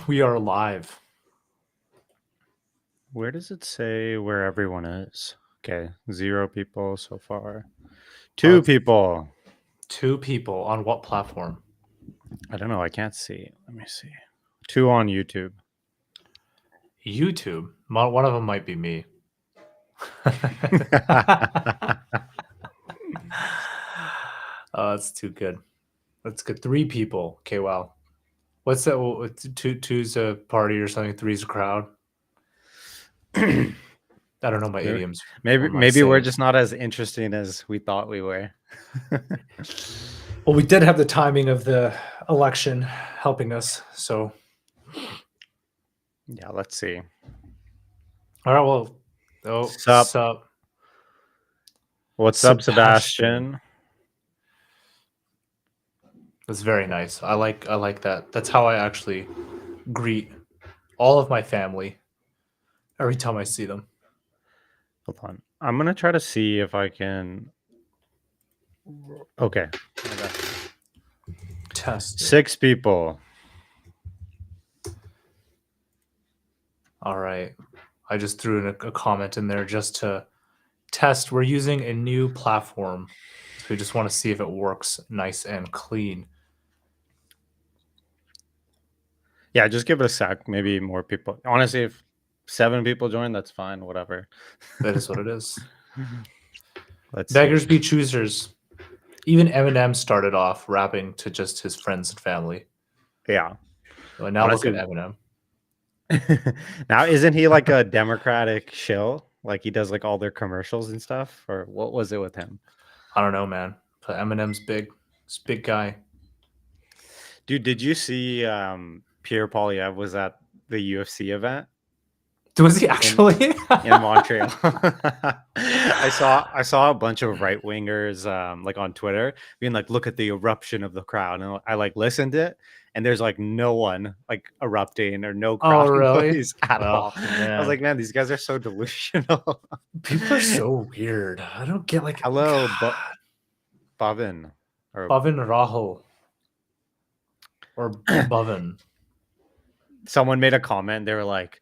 We are live. Where does it say where everyone is? Okay, 0 people so far. 2 people. 2 people on what platform? I don't know. I can't see. Let me see. 2 on YouTube. YouTube. One of them might be me. Oh, that's too good. That's good. 3 people. Okay, wow. What's that? Two's a party or something. Three's a crowd. I don't know my idioms. Maybe we're just not as interesting as we thought we were. Well, we did have the timing of the election helping us, so. Yeah, let's see. All right, well. Oh, sup. What's up, Sebastian? That's very nice. I like that. That's how I actually greet all of my family every time I see them. Hold on. I'm going to try to see if I can. Okay. Test. 6 people. All right. I just threw in a comment in there just to test. We're using a new platform. So we just want to see if it works nice and clean. Yeah, just give it a sec. Maybe more people. Honestly, if 7 people join, that's fine. Whatever. That is what it is. Beggars be choosers. Even Eminem started off rapping to just his friends and family. Yeah. Well, now honestly, look at Eminem. Now, isn't he like a Democratic shill? Like he does like all their commercials and stuff? Or what was it with him? I don't know, man. But Eminem's big. He's a big guy. Dude, did you see Pierre Poilievre was at the UFC event? Was he actually in Montreal? I saw a bunch of right wingers like on Twitter being like, "Look at the eruption of the crowd," and I like listened to it, and there's like no one like erupting or no crowd noise at all. Man. I was like, man, these guys are so delusional. People are so weird. I don't get like. Hello, Bavin Rahul or Bavin. Someone made a comment. They were like,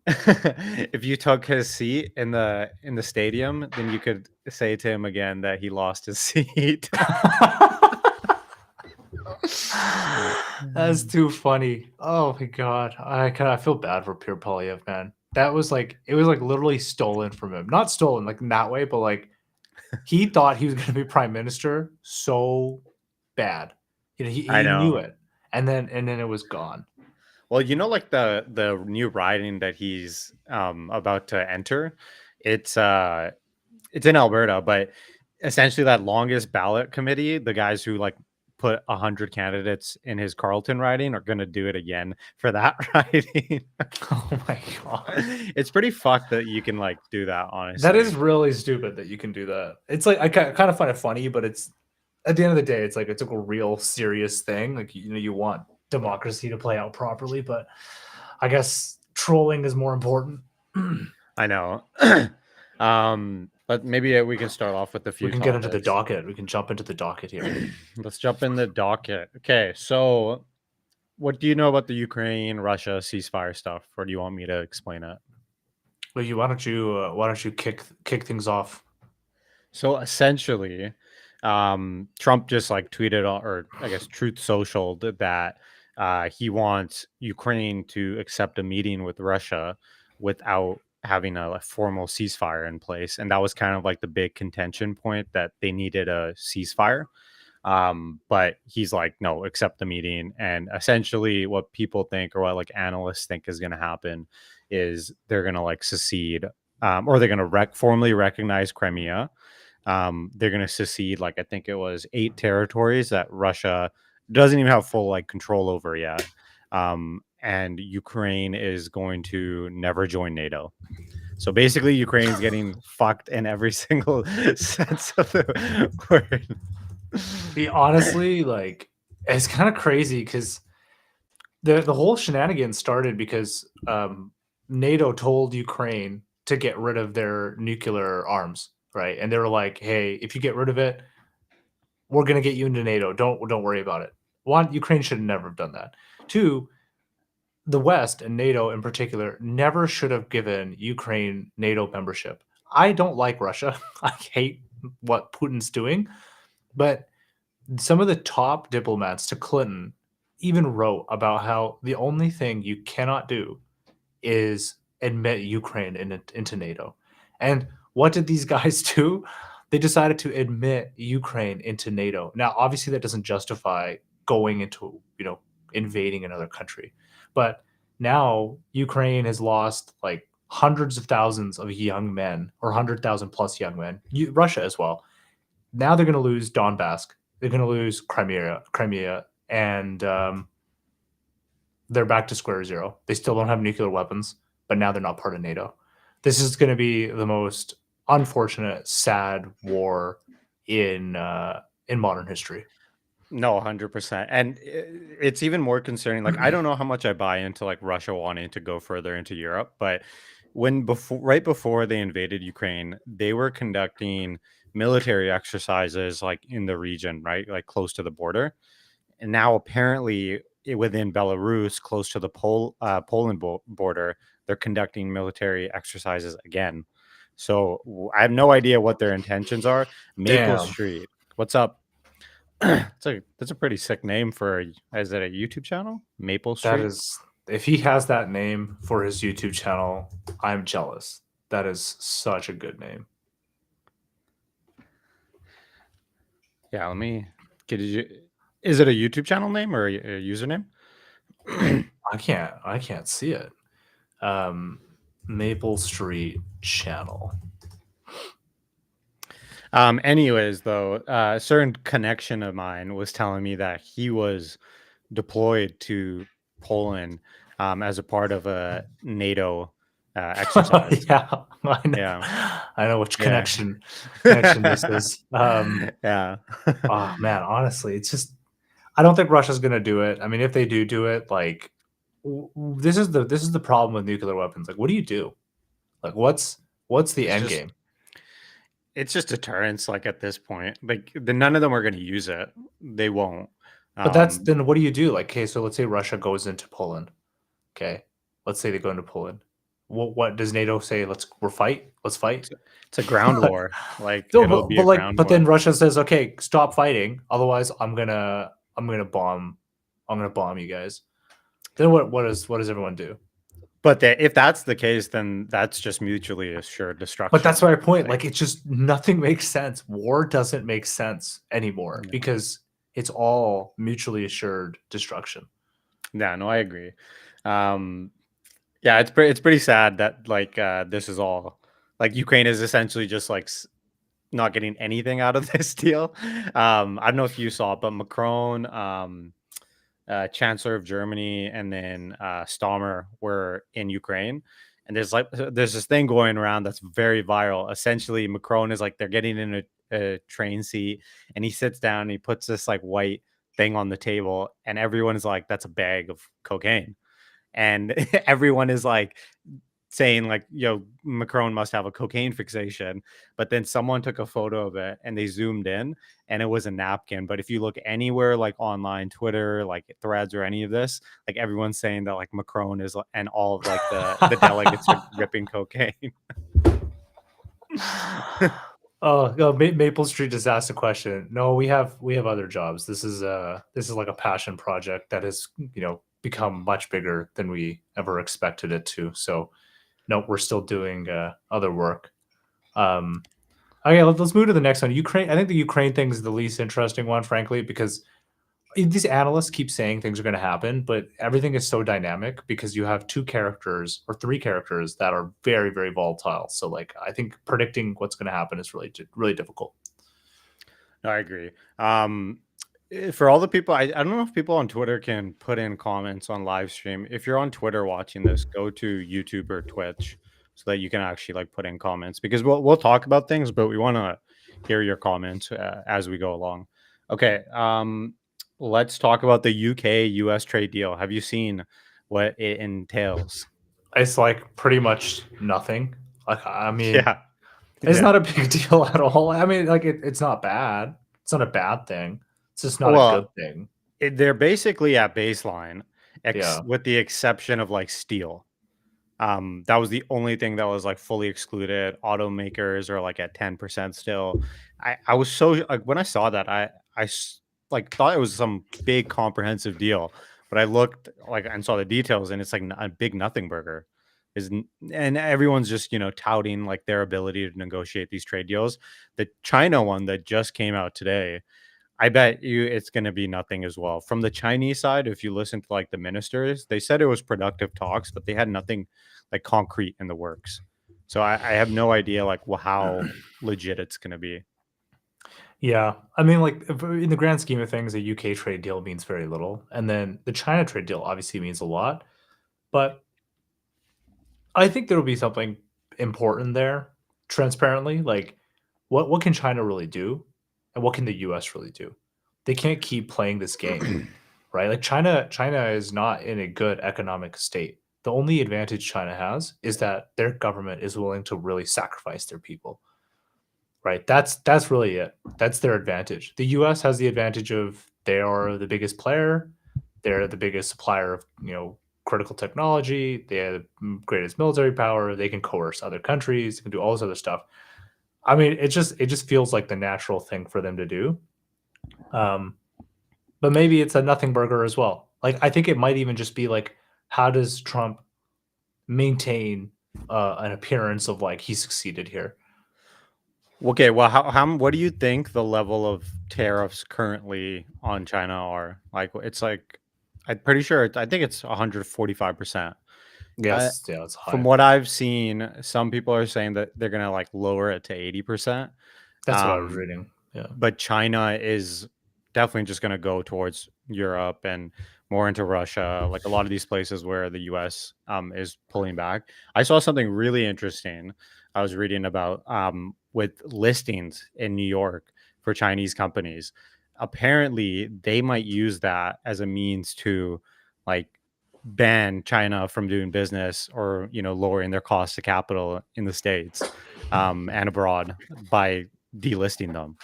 if you took his seat in the stadium, then you could say to him again that he lost his seat. That's too funny. Oh my god, I feel bad for Pierre Poilievre, man. That was like it was like literally stolen from him. Not stolen like in that way, but like he thought he was going to be prime minister so bad. You know, he knew it, and then it was gone. Well, you know, like the new riding that he's about to enter, it's in Alberta, but essentially that longest ballot committee, the guys who like put 100 candidates in his Carleton riding are going to do it again for that riding. Oh my god. It's pretty fucked that you can like do that, honestly. That is really stupid that you can do that. It's like I kind of find it funny, but it's at the end of the day, it's like it's like a real serious thing. Like, you know, you want democracy to play out properly, but I guess trolling is more important. I know. But maybe we can start off with a few. We can get into the docket. We can jump into the docket here. Let's jump in the docket. Okay, so what do you know about the Ukraine-Russia ceasefire stuff, or do you want me to explain it? Well, why don't you kick things off? So essentially, Trump just like tweeted, or I guess Truth Social, that he wants Ukraine to accept a meeting with Russia without having a formal ceasefire in place, and that was kind of like the big contention point, that they needed a ceasefire. But he's like, no, accept the meeting. And essentially what people think, or what like analysts think is going to happen, is they're going to like secede, or they're going to formally recognize Crimea. They're going to secede, like, I think it was 8 territories that Russia doesn't even have full like control over yet. And Ukraine is going to never join NATO. So basically Ukraine's getting fucked in every single sense of the word. Honestly, like, it's kind of crazy because the whole shenanigans started because NATO told Ukraine to get rid of their nuclear arms, right? And they were like, "Hey, if you get rid of it, we're gonna get you into NATO. Don't worry about it." One, Ukraine should never have done that. 2, the West and NATO in particular never should have given Ukraine NATO membership. I don't like Russia. I hate what Putin's doing, but some of the top diplomats to Clinton even wrote about how the only thing you cannot do is admit Ukraine into NATO. And what did these guys do? They decided to admit Ukraine into NATO. Now, obviously, that doesn't justify going into, invading another country. But now Ukraine has lost like hundreds of thousands of young men, or 100,000 plus young men, Russia as well. Now they're going to lose Donbass. They're going to lose Crimea, and they're back to square zero. They still don't have nuclear weapons, but now they're not part of NATO. This is going to be the most unfortunate, sad war in modern history. No, 100%. And it's even more concerning. Like, I don't know how much I buy into like Russia wanting to go further into Europe, but right before they invaded Ukraine, they were conducting military exercises like in the region, right? Like close to the border. And now apparently within Belarus, close to the Poland border, they're conducting military exercises again. So I have no idea what their intentions are. Maple Damn. Street, what's up? That's a pretty sick name for is it a YouTube channel? Maple Street. That is, if he has that name for his YouTube channel, I'm jealous. That is such a good name. Yeah, let me get you. Is it a YouTube channel name or a username? I can't see it. Maple Street channel. Anyways, though, a certain connection of mine was telling me that he was deployed to Poland as a part of a NATO exercise. Yeah, I know. Yeah. I know which Yeah. connection this is. Yeah. Oh man, honestly, it's just I don't think Russia's gonna do it. I mean, if they do it, like this is the problem with nuclear weapons. Like, what do you do? Like, what's the end game? It's just deterrence. Like at this point, like none of them are going to use it. They won't. But that's then what do you do? Like, okay, so let's say Russia goes into Poland. Okay, let's say they go into Poland. What does NATO say? Let's fight. It's a ground war. Like No, it'll be a ground war. then Russia says, okay, stop fighting. Otherwise, I'm gonna bomb you guys. Then what does everyone do? But if that's the case, then that's just mutually assured destruction. But that's my point. Like it's just nothing makes sense. War doesn't make sense anymore because it's all mutually assured destruction. Yeah, no, I agree. Yeah, it's pretty sad that like this is all like Ukraine is essentially just like not getting anything out of this deal. I don't know if you saw it, but Macron, Chancellor of Germany, and then Stammer were in Ukraine. And there's this thing going around that's very viral. Essentially, Macron is like they're getting in a train seat, and he sits down and he puts this like white thing on the table, and everyone is like, "That's a bag of cocaine," and everyone is like saying like, Macron must have a cocaine fixation. But then someone took a photo of it and they zoomed in and it was a napkin. But if you look anywhere like online, Twitter, like Threads or any of this, like everyone's saying that like Macron is and all of like the delegates are ripping cocaine. Oh, no, Maple Street just asked a question. No, we have other jobs. This is like a passion project that has become much bigger than we ever expected it to. So no, we're still doing other work. Okay, let's move to the next one. Ukraine. I think the Ukraine thing is the least interesting one, frankly, because these analysts keep saying things are going to happen, but everything is so dynamic because you have 2 characters or 3 characters that are very, very volatile. So, like, I think predicting what's going to happen is really, really difficult. I agree. For all the people, I don't know if people on Twitter can put in comments on live stream. If you're on Twitter watching this, go to YouTube or Twitch so that you can actually like put in comments, because we'll talk about things, but we want to hear your comments as we go along. Okay, let's talk about the UK-US trade deal. Have you seen what it entails? It's like pretty much nothing. Like, I mean, Yeah, it's not a big deal at all. I mean, like it's not bad. It's not a bad thing. It's just not a good thing. They're basically at baseline, Yeah. with the exception of like steel. That was the only thing that was like fully excluded. Automakers are like at 10% still. I was so like when I saw that like thought it was some big comprehensive deal, but I looked like and saw the details and it's like a big nothing burger. And everyone's just touting like their ability to negotiate these trade deals. The China one that just came out today, I bet you it's gonna be nothing as well. From the Chinese side, if you listen to like the ministers, they said it was productive talks, but they had nothing like concrete in the works. So I have no idea like how legit it's gonna be. Yeah. I mean, like, in the grand scheme of things, a UK trade deal means very little. And then the China trade deal obviously means a lot. But I think there will be something important there, transparently. Like, what can China really do? And what can the US really do? They can't keep playing this game, right? Like China is not in a good economic state. The only advantage China has is that their government is willing to really sacrifice their people. Right? That's really it. That's their advantage. The US has the advantage of they are the biggest player. They're the biggest supplier of, critical technology. They have the greatest military power. They can coerce other countries, they can do all this other stuff. I mean, it just feels like the natural thing for them to do. Um, but maybe it's a nothing burger as well. Like I think it might even just be like, how does Trump maintain an appearance of like he succeeded here? Okay, well, how what do you think the level of tariffs currently on China are? Like, it's like I'm pretty sure I think it's 145%. I Yes, yeah, it's From high. what I've seen, some people are saying that they're gonna like lower it to 80%. That's what I was Um, reading. Yeah. but China is definitely just going to go towards Europe and more into Russia, like a lot of these places where the U.S. Is pulling back. I saw something really interesting. I was reading about with listings in New York for Chinese companies. Apparently, they might use that as a means to like ban China from doing business or lowering their cost of capital in the states and abroad by delisting them.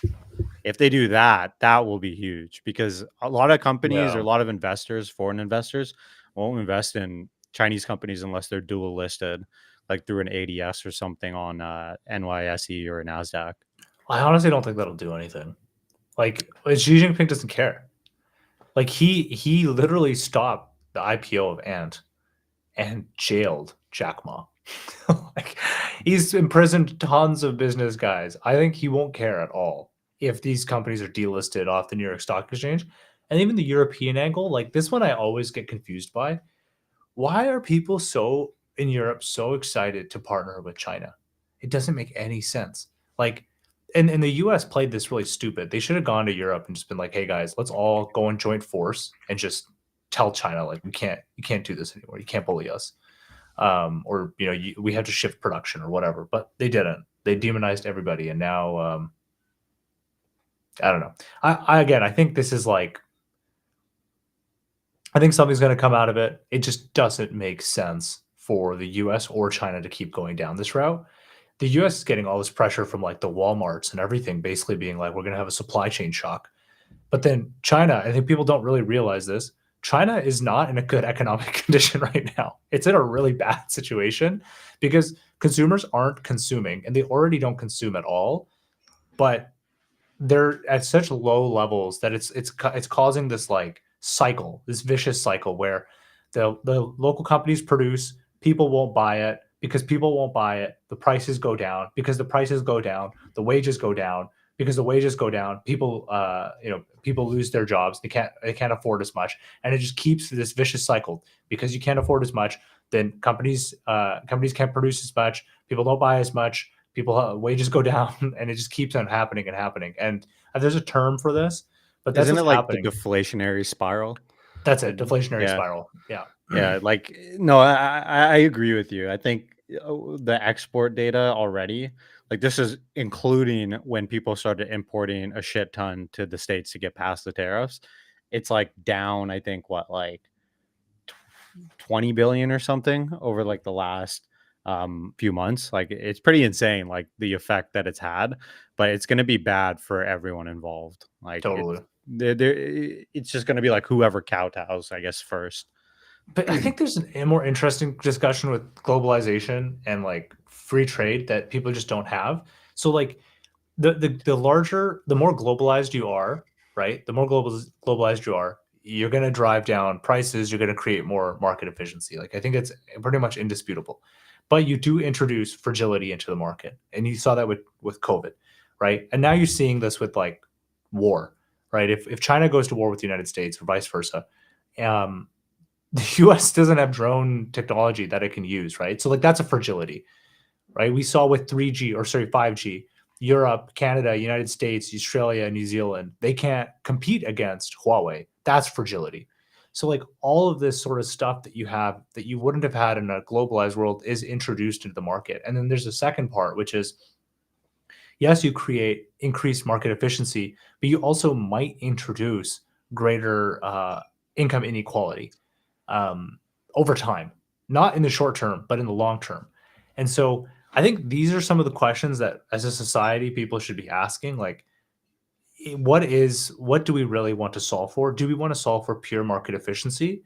If they do that, that will be huge because a lot of companies or Yeah. a lot of investors, foreign investors, won't invest in Chinese companies unless they're dual listed, like through an ADS or something on NYSE or NASDAQ. I honestly don't think that'll do anything. Like, Xi Jinping doesn't care. Like he literally stopped the IPO of Ant and jailed Jack Ma. Like he's imprisoned tons of business guys. I think he won't care at all if these companies are delisted off the New York Stock Exchange. And even the European angle, like this one I always get confused by. Why are people so in Europe so excited to partner with China? It doesn't make any sense. Like, and the US played this really stupid. They should have gone to Europe and just been like, hey guys, let's all go in joint force and just tell China like you can't do this anymore. You can't bully us. Or we have to shift production or whatever. But they didn't. They demonized everybody, and now I don't know. I think this is like I think something's going to come out of it. It just doesn't make sense for the US or China to keep going down this route. The US is getting all this pressure from like the Walmarts and everything, basically being like, we're going to have a supply chain shock. But then China, I think people don't really realize this. China is not in a good economic condition right now. It's in a really bad situation because consumers aren't consuming and they already don't consume at all. But they're at such low levels that it's causing this like cycle, this vicious cycle where the local companies produce, people won't buy it because people won't buy it. The prices go down because the prices go down. The wages go down because the wages go down. People, people lose their jobs. They can't afford as much, and it just keeps this vicious cycle because you can't afford as much. Then companies can't produce as much. People don't buy as much people wages go down and it just keeps on happening and happening and there's a term for this but that's Isn't it what's like the happening. deflationary spiral? That's it, And deflationary yeah, spiral. Yeah. yeah, like no, I agree with you. I think the export data already, like this is including when people started importing a shit ton to the states to get past the tariffs. It's like down, I think what like 20 billion or something over like the last few months. Like it's pretty insane like the effect that it's had, but it's going to be bad for everyone involved. Like Totally. it's just going to be like whoever kowtows, I guess, first. But I think there's a more interesting discussion with globalization and like free trade that people just don't have. So like the more globalized you are, right? The more globalized you are, you're going to drive down prices. You're going to create more market efficiency. Like I think it's pretty much indisputable. But you do introduce fragility into the market, and you saw that with COVID, right? And now you're seeing this with like war, right? If China goes to war with the United States or vice versa, um, the US doesn't have drone technology that it can use, right? So like that's a fragility, right? We saw with 3G or sorry, 5G, Europe, Canada, United States, Australia, New Zealand, they can't compete against Huawei. That's fragility. So like all of this sort of stuff that you have that you wouldn't have had in a globalized world is introduced into the market. And then there's a second part, which is yes, you create increased market efficiency, but you also might introduce greater income inequality um, over time, not in the short term, but in the long term. And so I think these are some of the questions that as a society people should be asking like what do we really want to solve for? Do we want to solve for pure market efficiency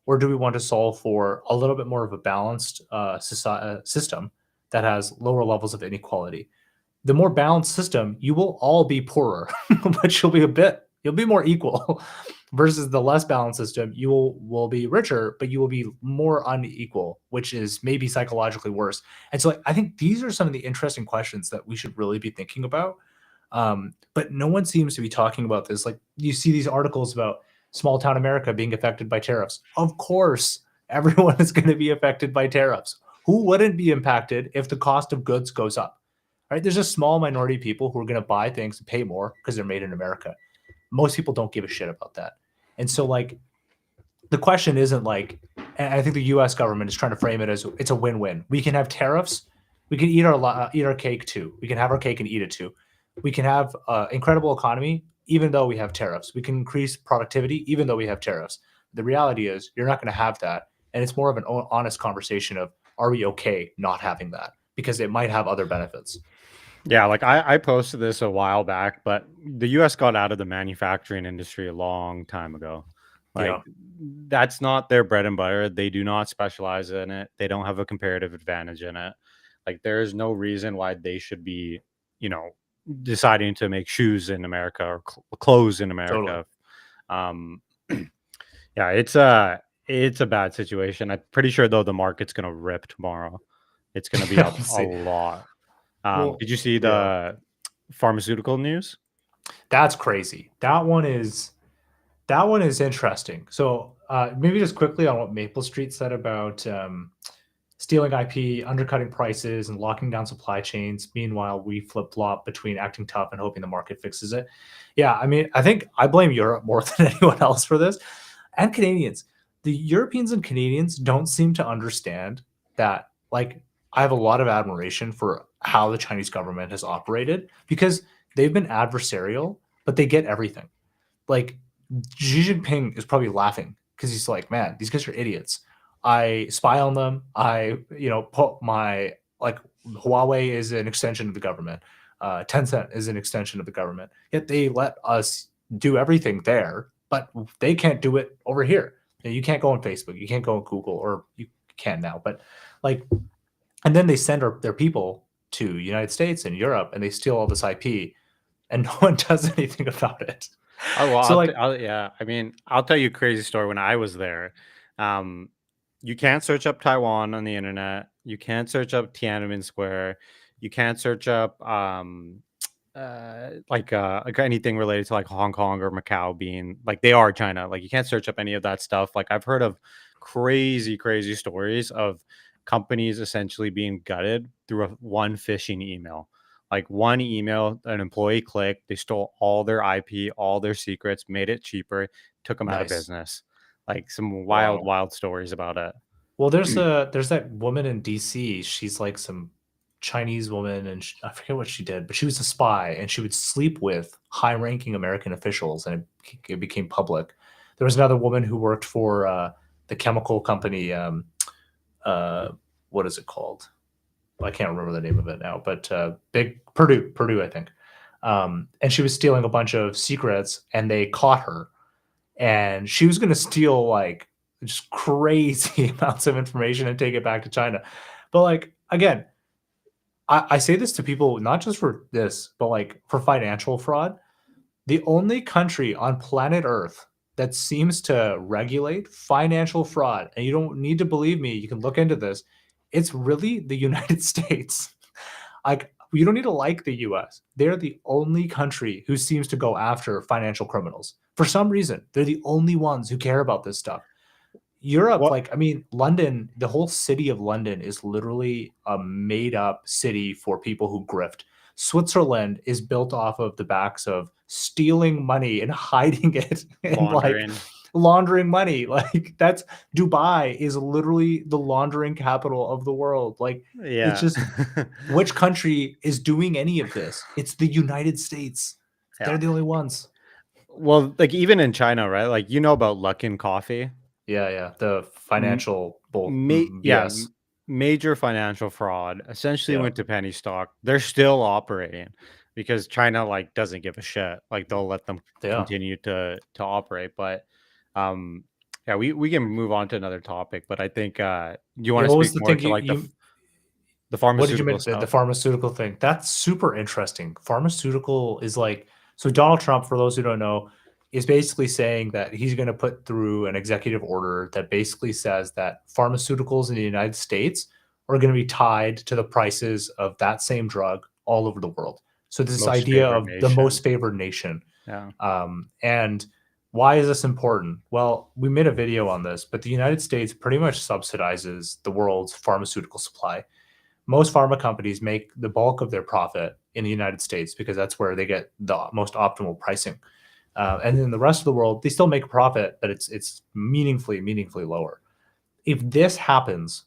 or do we want to solve for a little bit more of a balanced system that has lower levels of inequality? The more balanced system, you will all be poorer, but you'll be more equal. Versus the less balanced system, you will be richer, but you will be more unequal, which is maybe psychologically worse. And so, like, I think these are some of the interesting questions that we should really be thinking about. But no one seems to be talking about this. Like you see these articles about small town America being affected by tariffs. Of course, everyone is going to be affected by tariffs. Who wouldn't be impacted if the cost of goods goes up? Right? There's a small minority of people who are going to buy things and pay more because they're made in America. Most people don't give a shit about that. And so, like, the question isn't like, and I think the U.S. government is trying to frame it as it's a win-win. We can have tariffs. We can eat our cake too. We can have our cake and eat it too. We can have incredible economy even though we have tariffs. We can increase productivity even though we have tariffs. The reality is you're not going to have that, and it's more of an honest conversation of are we okay not having that because it might have other benefits. Yeah, like I posted this a while back, but the US got out of the manufacturing industry a long time ago. Like Yeah, that's not their bread and butter. They do not specialize in it. They don't have a comparative advantage in it. Like there is no reason why they should be, you know, deciding to make shoes in America or clothes in totally. America. Um yeah, it's a bad situation. I'm pretty sure though the market's going to rip tomorrow. It's going to be up We'll a see. lot. Well, Did you see yeah. the pharmaceutical news? That's crazy. That one is interesting. So maybe just quickly on what Maple Street said about stealing IP, undercutting prices, and locking down supply chains. Meanwhile, we flip flop between acting tough and hoping the market fixes it. Yeah, I mean, I think I blame Europe more than anyone else for this, and Canadians. The Europeans and Canadians don't seem to understand that. Like, I have a lot of admiration for how the Chinese government has operated because they've been adversarial, but they get everything. Like Xi Jinping is probably laughing because he's like, man, these guys are idiots. I spy on them. Put my like Huawei is an extension of the government. Tencent is an extension of the government. Yet they let us do everything there, but they can't do it over here. You can't go on Facebook. You can't go on Google, or you can now. But like, and then they send their people to United States and Europe, and they steal all this IP, and no one does anything about it. Oh well, So like, yeah. I mean, I'll tell you a crazy story. When I was there, um, you can't search up Taiwan on the internet. You can't search up Tiananmen Square. You can't search up like anything related to like Hong Kong or Macau being like they are China. Like you can't search up any of that stuff. Like I've heard of crazy stories of companies essentially being gutted through one phishing email. Like one email, an employee clicked, they stole all their IP, all their secrets, made it cheaper, took them out of nice. business. Like some Wow. wild stories about it. Well, there's that woman in DC. She's like some Chinese woman, and I forget what she did, but she was a spy, and she would sleep with high-ranking American officials, and it became public. There was another woman who worked for the chemical company. Uh, what is it called? I can't remember the name of it now, but big Purdue, I think. And she was stealing a bunch of secrets, and they caught her, and she was going to steal like just crazy amounts of information and take it back to China. But like again, I say this to people not just for this, but like for financial fraud. The only country on planet Earth that seems to regulate financial fraud, and you don't need to believe me, you can look into this. It's really the United States. Like, you don't need to like the US. They're the only country who seems to go after financial criminals. For some reason, they're the only ones who care about this stuff. Europe, What like, I mean, London, the whole city of London is literally a made up city for people who grift. Switzerland is built off of the backs of stealing money and hiding it and like laundering? laundering money. Like, that's Dubai is literally the laundering capital of the world. Like, it's Yeah. just which country is doing any of this? It's the United States. Yeah. They're the only ones. Well, like even in China, right? Like you know about Luckin Coffee? Yeah, yeah. The M- financial bull yeah, BS. major financial fraud. Essentially Yeah. went to penny stock. They're still operating because China like doesn't give a shit. Like they'll let them Yeah. continue to operate. But um yeah, we can move on to another topic. But I think you want Yeah, to what was speak the more thing to like you the what did you pharmaceutical mean the stuff. pharmaceutical thing? That's super interesting. Pharmaceutical is like so Donald Trump, for those who don't know, is basically saying that he's going to put through an executive order that basically says that pharmaceuticals in the United States are going to be tied to the prices of that same drug all over the world. So this Most idea favored of the most nation. favored nation. Yeah. And why is this important? Well, we made a video on this, but the United States pretty much subsidizes the world's pharmaceutical supply. Most pharma companies make the bulk of their profit in the United States because that's where they get the most optimal pricing. And in the rest of the world, they still make a profit, but it's meaningfully lower. If this happens,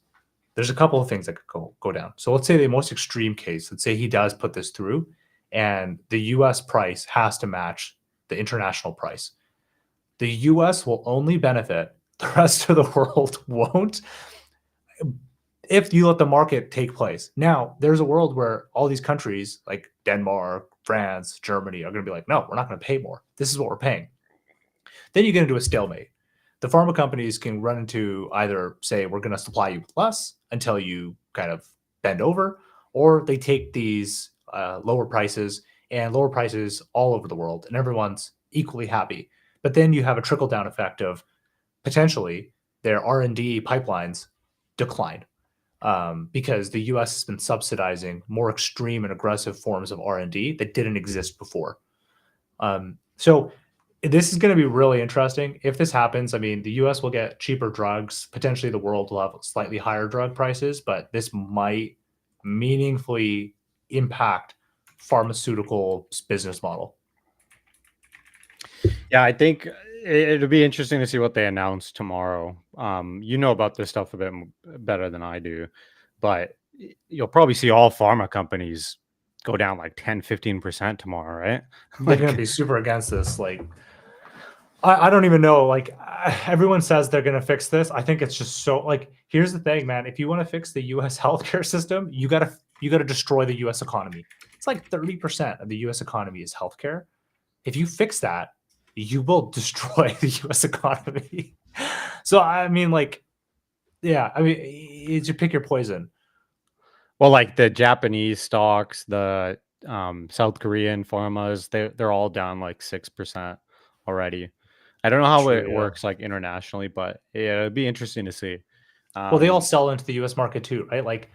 there's a couple of things that could go down. So let's say the most extreme case, let's say he does put this through, and the U.S. price has to match the international price. The U.S. will only benefit; the rest of the world won't if you let the market take place. Now, there's a world where all these countries like Denmark, France, Germany are going to be like, no, we're not going to pay more. This is what we're paying. Then you get into a stalemate. The pharma companies can run into either say, we're going to supply you with less until you kind of bend over, or they take these lower prices and lower prices all over the world, and everyone's equally happy. But then you have a trickle down effect of potentially their R&D pipelines decline because the U.S. has been subsidizing more extreme and aggressive forms of R&D that didn't exist before. So this is going to be really interesting. If this happens, I mean, the U.S. will get cheaper drugs. Potentially, the world will have slightly higher drug prices, but this might meaningfully impact pharmaceutical business model. Yeah, I think it'll be interesting to see what they announce tomorrow. You know about this stuff a bit better than I do, but you'll probably see all pharma companies go down like 10-15% tomorrow, right? They're going to Like, be super against this. Like, I don't even know. Like everyone says they're going to fix this. I think it's just so like. Here's the thing, man. If you want to fix the U.S. healthcare system, you gotta destroy the U.S. economy. It's like 30% of the U.S. economy is healthcare. If you fix that, you will destroy the U.S. economy. So I mean, like, yeah. I mean, you pick your poison. well, like the Japanese stocks, the South Korean pharmas, they're all down like 6% already. I don't know how True. it Yeah. works like internationally, but yeah, it'd be interesting to see. Well, they all Um, sell into the U.S. market too, right? Like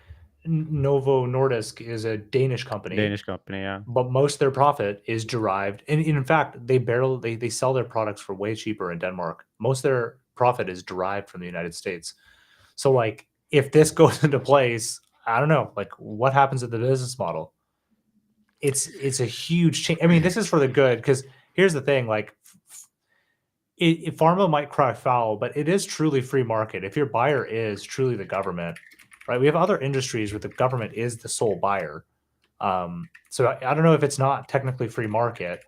Novo Nordisk is a Danish company, Danish company, yeah. but most of their profit is derived and in fact they sell their products for way cheaper in Denmark. Most of their profit is derived from the United States. So like if this goes into place, I don't know, like what happens to the business model? It's a huge change. I mean, this is for the good because here's the thing, like pharma might cry foul, but it is truly free market. If your buyer is truly the government, right? We have other industries where the government is the sole buyer. So I don't know if it's not technically free market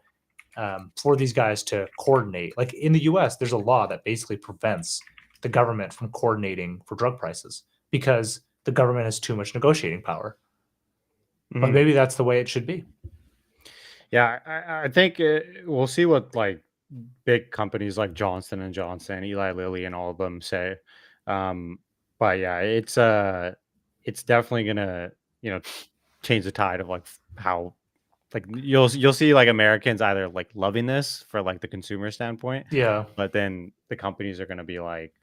for these guys to coordinate. Like in the U.S., there's a law that basically prevents the government from coordinating for drug prices because the government has too much negotiating power. But Mhm. maybe that's the way it should be. Yeah, I think we'll see what like big companies like Johnson and Johnson, Eli Lilly, and all of them say. Um, but yeah, it's definitely gonna, you know, change the tide of like how like you'll see like Americans either like loving this for like the consumer standpoint, Yeah. but then the companies are gonna be like,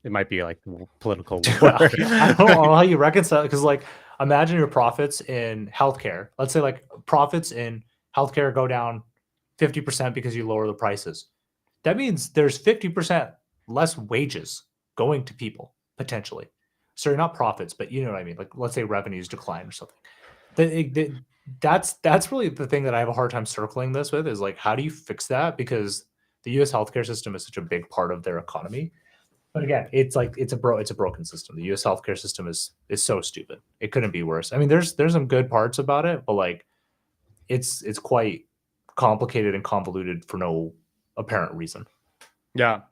it might be like political Dude, war. I don't know how you reconcile because, like, imagine your profits in healthcare. Let's say, like, profits in healthcare go down 50% because you lower the prices. That means there's 50% less wages going to people potentially. So you're not profits, but you know what I mean. Like, let's say revenues decline or something. That's really the thing that I have a hard time circling this with is like, how do you fix that? Because the U.S. healthcare system is such a big part of their economy. But again, it's like it's a broken system. The U.S. healthcare system is so stupid. It couldn't be worse. I mean, there's some good parts about it, but like it's quite complicated and convoluted for no apparent reason. Yeah,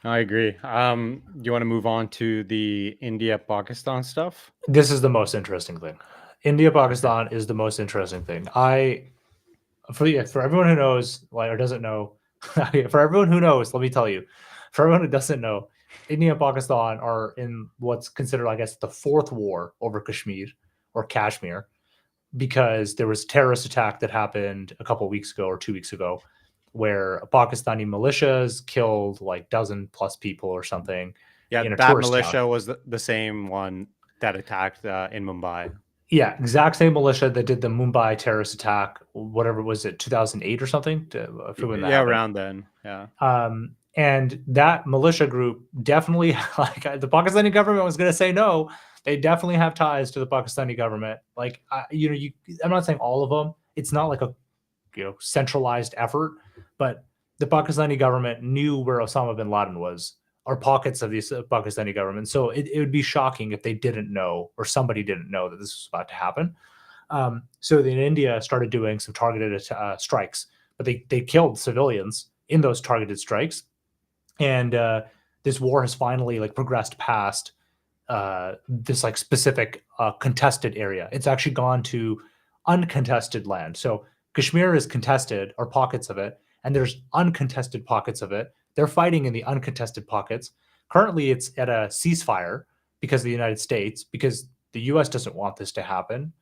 I agree. Do you want to move on to the India Pakistan stuff? This is the most interesting thing. India Okay. Pakistan is the most interesting thing. For everyone who knows, like, or doesn't know, for everyone who knows, let me tell you, for everyone who doesn't know, India and Pakistan are in what's considered, I guess, the fourth war over Kashmir or Kashmir, because there was a terrorist attack that happened a couple of weeks ago or 2 weeks ago, where Pakistani militias killed like dozen plus people or something Yeah, in a that tourist town. militia was the same one that attacked in Mumbai. Yeah, exact same militia that did the Mumbai terrorist attack, whatever was it, 2008 or something? I forget when that Yeah, happened. around then. Yeah. And that militia group definitely, like, the Pakistani government was going to say no. They definitely have ties to the Pakistani government. Like, I'm not saying all of them. It's not like a centralized effort, but the Pakistani government knew where Osama bin Laden was, or pockets of the Pakistani government. So it would be shocking if they didn't know, or somebody didn't know that this was about to happen. So then India started doing some targeted strikes, but they killed civilians in those targeted strikes, and this war has finally like progressed past this like specific contested area. It's actually gone to uncontested land. So Kashmir is contested, or pockets of it, and there's uncontested pockets of it. They're fighting in the uncontested pockets. Currently, it's at a ceasefire because of the United States, because the U.S. doesn't want this to happen.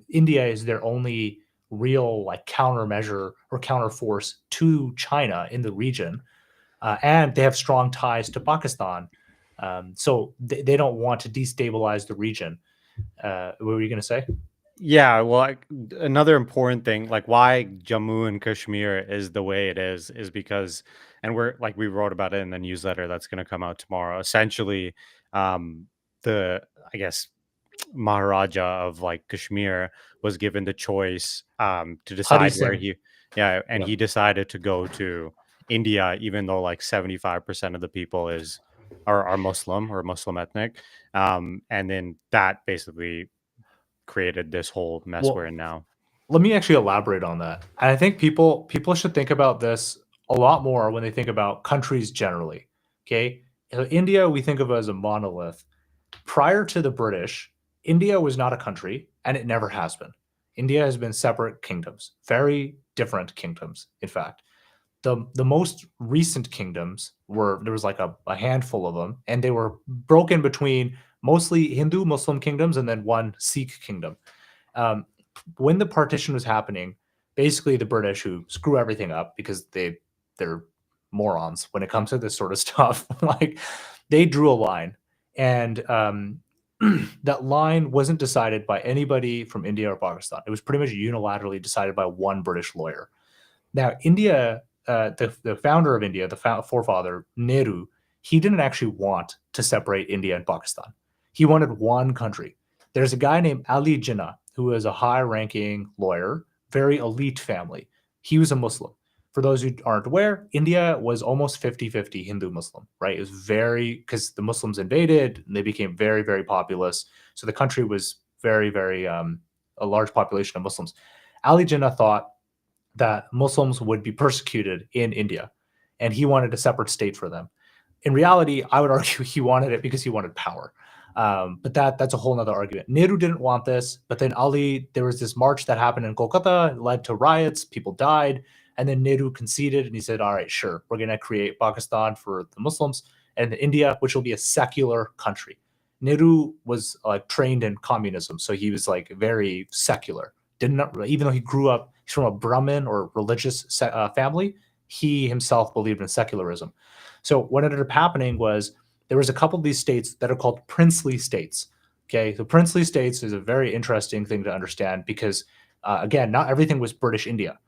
India is their only real like countermeasure or counterforce to China in the region, and they have strong ties to Pakistan. So they don't want to destabilize the region. What were you going to say? Yeah, well, another important thing, like why Jammu and Kashmir is the way it is because, and we're like we wrote about it in the newsletter that's going to come out tomorrow. Essentially, um, the I guess Maharaja of like Kashmir was given the choice to Hari decide where Singh. he, yeah, and Yeah. he decided to go to India, even though like 75% of the people are Muslim or Muslim ethnic, and then that basically created this whole mess we're Well, in now. let me actually elaborate on that. And I think people should think about this a lot more when they think about countries generally. Okay, so India we think of as a monolith. Prior to the British, India was not a country, and it never has been. India has been separate kingdoms, very different kingdoms, in fact. The most recent kingdoms were there was like a handful of them, and they were broken between mostly Hindu Muslim kingdoms and then one Sikh kingdom. Um, when the partition was happening, basically the British, who screw everything up because they're morons when it comes to this sort of stuff, like they drew a line, and that line wasn't decided by anybody from India or Pakistan. It was pretty much unilaterally decided by one British lawyer. Now, India, the founder of India, the forefather Nehru, he didn't actually want to separate India and Pakistan. He wanted one country. There's a guy named Ali Jinnah who is a high-ranking lawyer, very elite family. He was a Muslim. For those who aren't aware, India was almost 50-50 Hindu Muslim, right? It was very, because the Muslims invaded and they became very, very populous. So the country was very, very, a large population of Muslims. Ali Jinnah thought that Muslims would be persecuted in India, and he wanted a separate state for them. In reality, I would argue he wanted it because he wanted power. But that's a whole nother argument. Nehru didn't want this, but then Ali, there was this march that happened in Kolkata, led to riots, people died. And then Nehru conceded and he said, all right, sure, we're going to create Pakistan for the Muslims and India, which will be a secular country. Nehru was like trained in communism, so he was like very secular. Didn't even though he grew up, he's from a Brahmin or religious family. He himself believed in secularism. So what ended up happening was there was a couple of these states that are called princely states. Okay, so princely states is a very interesting thing to understand because again, not everything was British India.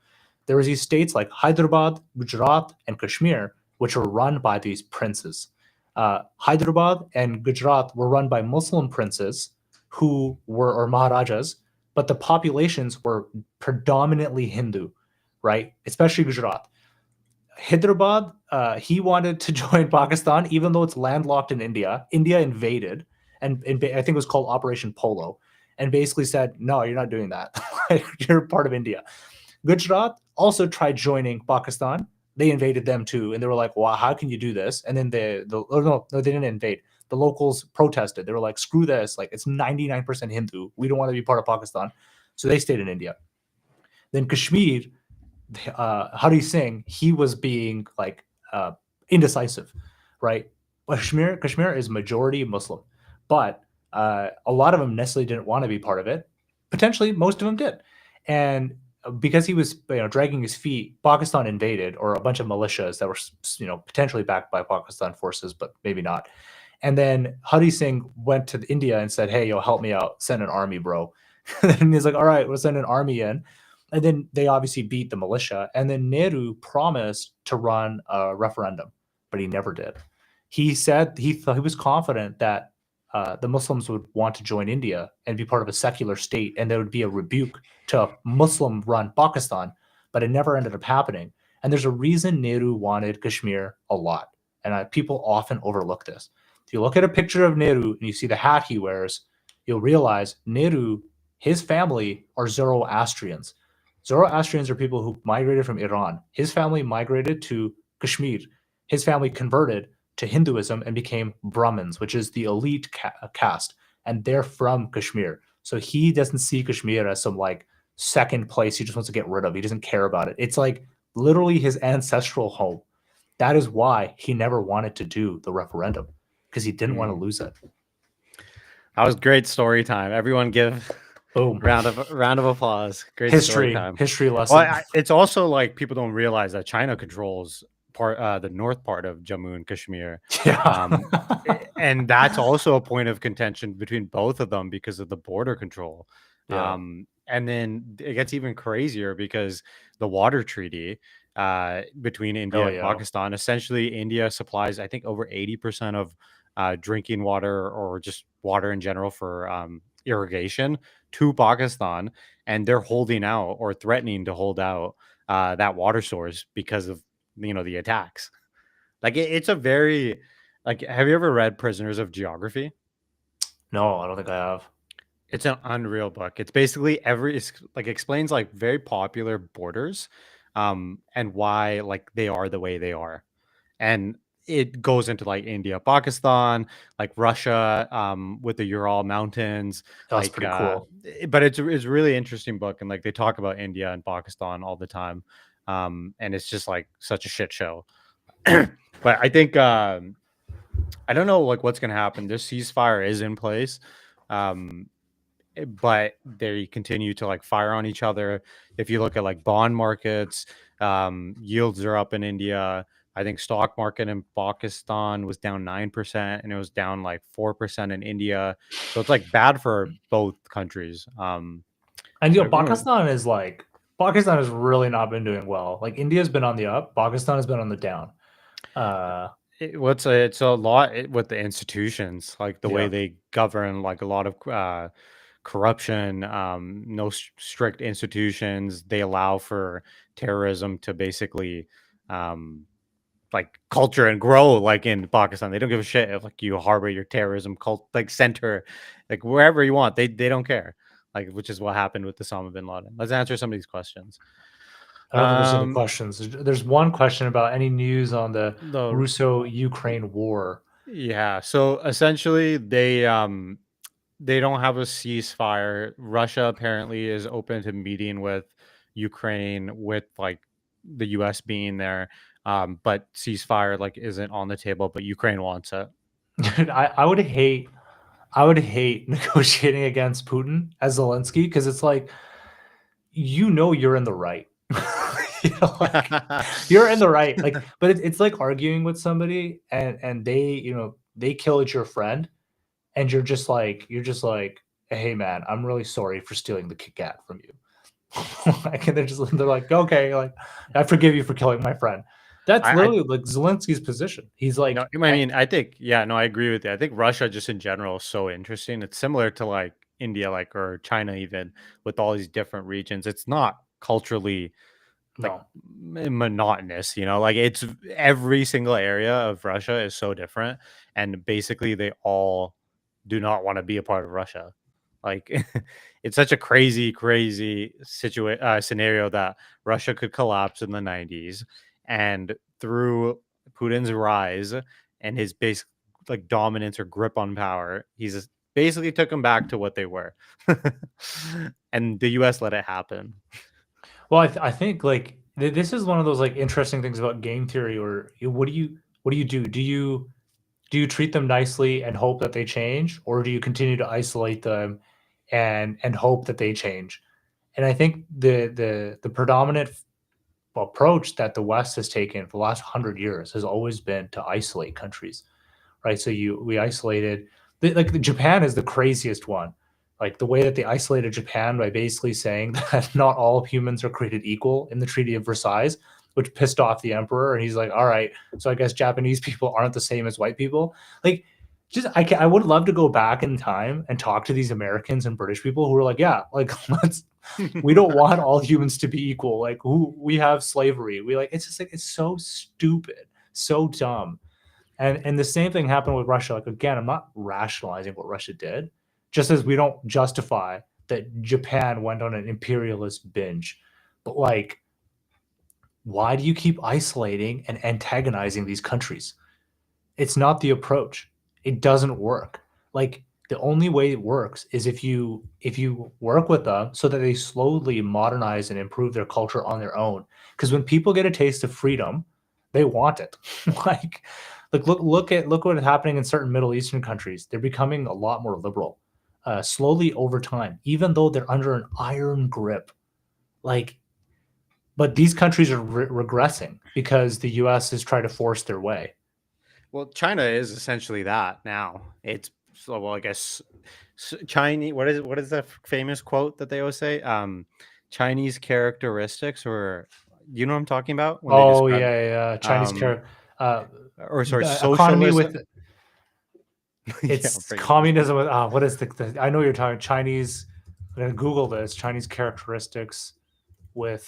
There was these states like Hyderabad, Gujarat, and Kashmir, which were run by these princes. Hyderabad and Gujarat were run by Muslim princes who were, or Maharajas, but the populations were predominantly Hindu, right? Especially Gujarat. Hyderabad, he wanted to join Pakistan, even though it's landlocked in India. India invaded, and I think it was called Operation Polo, and basically said, "No, you're not doing that. You're part of India." Gujarat also tried joining Pakistan. They invaded them too, and they were like, "Well, how can you do this?" And then no, they didn't invade. The locals protested. They were like, "Screw this! Like, it's 99% Hindu. We don't want to be part of Pakistan." So they stayed in India. Then Kashmir, Hari Singh, he was being like indecisive, right? Kashmir is majority Muslim, but a lot of them necessarily didn't want to be part of it. Potentially, most of them did, and because he was dragging his feet, Pakistan invaded, or a bunch of militias that were potentially backed by Pakistan forces, but maybe not. And then Hari Singh went to India and said, "Hey, yo, help me out. Send an army, bro." And he's like, "All right, we'll send an army in." And then they obviously beat the militia. And then Nehru promised to run a referendum, but he never did. He said he was confident that the Muslims would want to join India and be part of a secular state, and there would be a rebuke to Muslim-run Pakistan, but it never ended up happening. And there's a reason Nehru wanted Kashmir a lot, and people often overlook this. If you look at a picture of Nehru and you see the hat he wears, you'll realize Nehru, his family are Zoroastrians. Zoroastrians are people who migrated from Iran. His family migrated to Kashmir. His family converted to Hinduism and became Brahmins, which is the elite caste, and they're from Kashmir. So he doesn't see Kashmir as some like second place he just wants to get rid of. He doesn't care about it. It's like literally his ancestral home. That is why he never wanted to do the referendum, because he didn't want to lose it. That was great story time. Everyone give Boom. round of applause. Great story time. History lesson. Well, it's also like people don't realize that China controls the north part of Jammu and Kashmir. Yeah. And that's also a point of contention between both of them because of the border control. Yeah. And then it gets even crazier because the water treaty between India and Pakistan, essentially India supplies, I think, over 80% of drinking water or just water in general for irrigation to Pakistan, and they're holding out or threatening to hold out that water source because of the attacks. Like it's a very have you ever read Prisoners of Geography? No, I don't think I have. It's an unreal book. It's basically explains like very popular borders and why like they are the way they are. And it goes into like India, Pakistan, like Russia, with the Ural Mountains. That's pretty cool. But it's a really interesting book, and like they talk about India and Pakistan all the time, and it's just like such a shit show. But I think I don't know like what's gonna happen. This ceasefire is in place, but they continue to like fire on each other. If you look at like bond markets, yields are up in India. I think stock market in Pakistan was down 9% and it was down like 4% in India. So it's like bad for both countries. And Pakistan has really not been doing well. Like India's been on the up, Pakistan has been on the down. It's a lot with the institutions, like the way they govern, like a lot of corruption, no strict institutions. They allow for terrorism to basically like culture and grow like in Pakistan. They don't give a shit if like you harbor your terrorism cult like center, like wherever you want. They don't care. Like, which is what happened with Osama bin Laden. Let's answer some of these questions. I don't think there's any questions. There's one question about any news on the Russo-Ukraine war. Yeah. So essentially they don't have a ceasefire. Russia apparently is open to meeting with Ukraine with like the U.S. being there, but ceasefire like isn't on the table, but Ukraine wants it. Dude, I would hate negotiating against Putin as Zelensky because it's like you're in the right. Like you're in the right. Like, but it's like arguing with somebody and they killed your friend and you're just like, hey man, I'm really sorry for stealing the Kit Kat from you. Like, and they're like, okay, like I forgive you for killing my friend. That's I literally like Zelensky's position. He's no, like, I mean, I think, yeah, no, I agree with you. I think Russia just in general is so interesting. It's similar to like India, like, or China, even with all these different regions. It's not culturally like no, monotonous, like it's every single area of Russia is so different. And basically, they all do not want to be a part of Russia. Like, it's such a crazy scenario that Russia could collapse in the 90s. And through Putin's rise and his basic like dominance or grip on power, he's basically took them back to what they were. And the US let it happen. well, I think like this is one of those like interesting things about game theory. Or what do you do? Do you treat them nicely and hope that they change, or do you continue to isolate them and hope that they change? And I think the predominant approach that the West has taken for the last 100 years has always been to isolate countries, right? So we isolated like Japan is the craziest one. Like the way that they isolated Japan by basically saying that not all humans are created equal in the Treaty of Versailles, which pissed off the emperor, and he's like, "All right, so I guess Japanese people aren't the same as white people." Like, I would love to go back in time and talk to these Americans and British people who are like, "Yeah, like we don't want all humans to be equal. Like, we have slavery. We like it's just like it's so stupid, so dumb." And the same thing happened with Russia. Like again, I'm not rationalizing what Russia did, just as we don't justify that Japan went on an imperialist binge. But like, why do you keep isolating and antagonizing these countries? It's not the approach. It doesn't work. Like the only way it works is if you work with them so that they slowly modernize and improve their culture on their own. Because when people get a taste of freedom, they want it. like look what is happening in certain Middle Eastern countries. They're becoming a lot more liberal, slowly over time, even though they're under an iron grip. Like, but these countries are regressing because the U.S. has tried to force their way. Well, China is essentially that now. It's so well, I guess Chinese. What is the famous quote that they always say? Chinese characteristics, or you know what I'm talking about when they Oh describe, yeah, yeah. Chinese um, character, or sorry, economy socialism. with Yeah, it's pretty much. communism with what is I know you're talking Chinese. I'm gonna Google this. Chinese characteristics with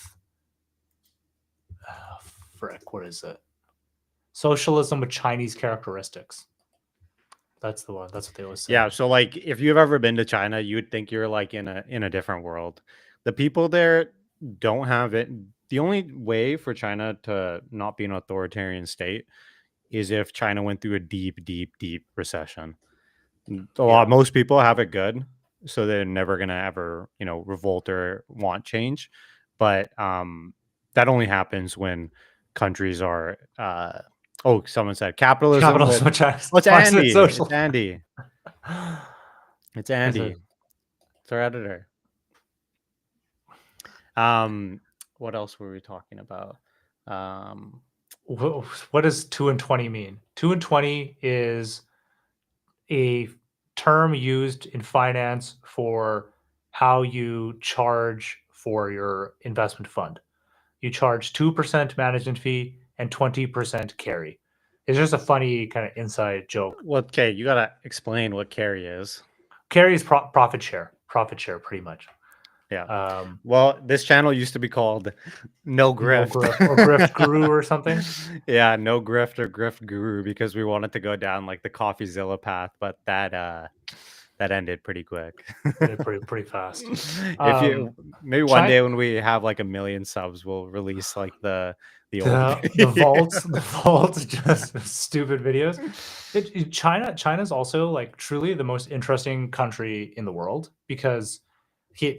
frick. What is it? Socialism with Chinese characteristics. That's the one. That's what they always say. Yeah, so like if you've ever been to China, you would think you're like in a different world. The people there don't have it. The only way for China to not be an authoritarian state is if China went through a deep recession. Yeah. Most people have it good, so they're never gonna ever, revolt or want change. But that only happens when countries are. Oh, someone said capitalism with. Capitalism with Chinese. Oh, it's Why is it Andy. It's social? Andy. It's Is Andy. it It's our editor. What else were we talking about? Um, what does 2 and 20 mean? 2 and 20 is a term used in finance for how you charge for your investment fund. You charge 2% management fee and 20% carry. It's just a funny kind of inside joke. well, okay, you gotta explain what carry is. Carry is profit share, pretty much. Yeah. Um, Well, this channel used to be called No no Grift. grift or grift guru or something. Yeah, No Grift or Grift Guru, because we wanted to go down like the CoffeeZilla path, but that ended pretty quick. Ended pretty fast. If you maybe one China, day when we have like 1 million subs, we'll release like the old the vaults, just stupid videos. China's also like truly the most interesting country in the world because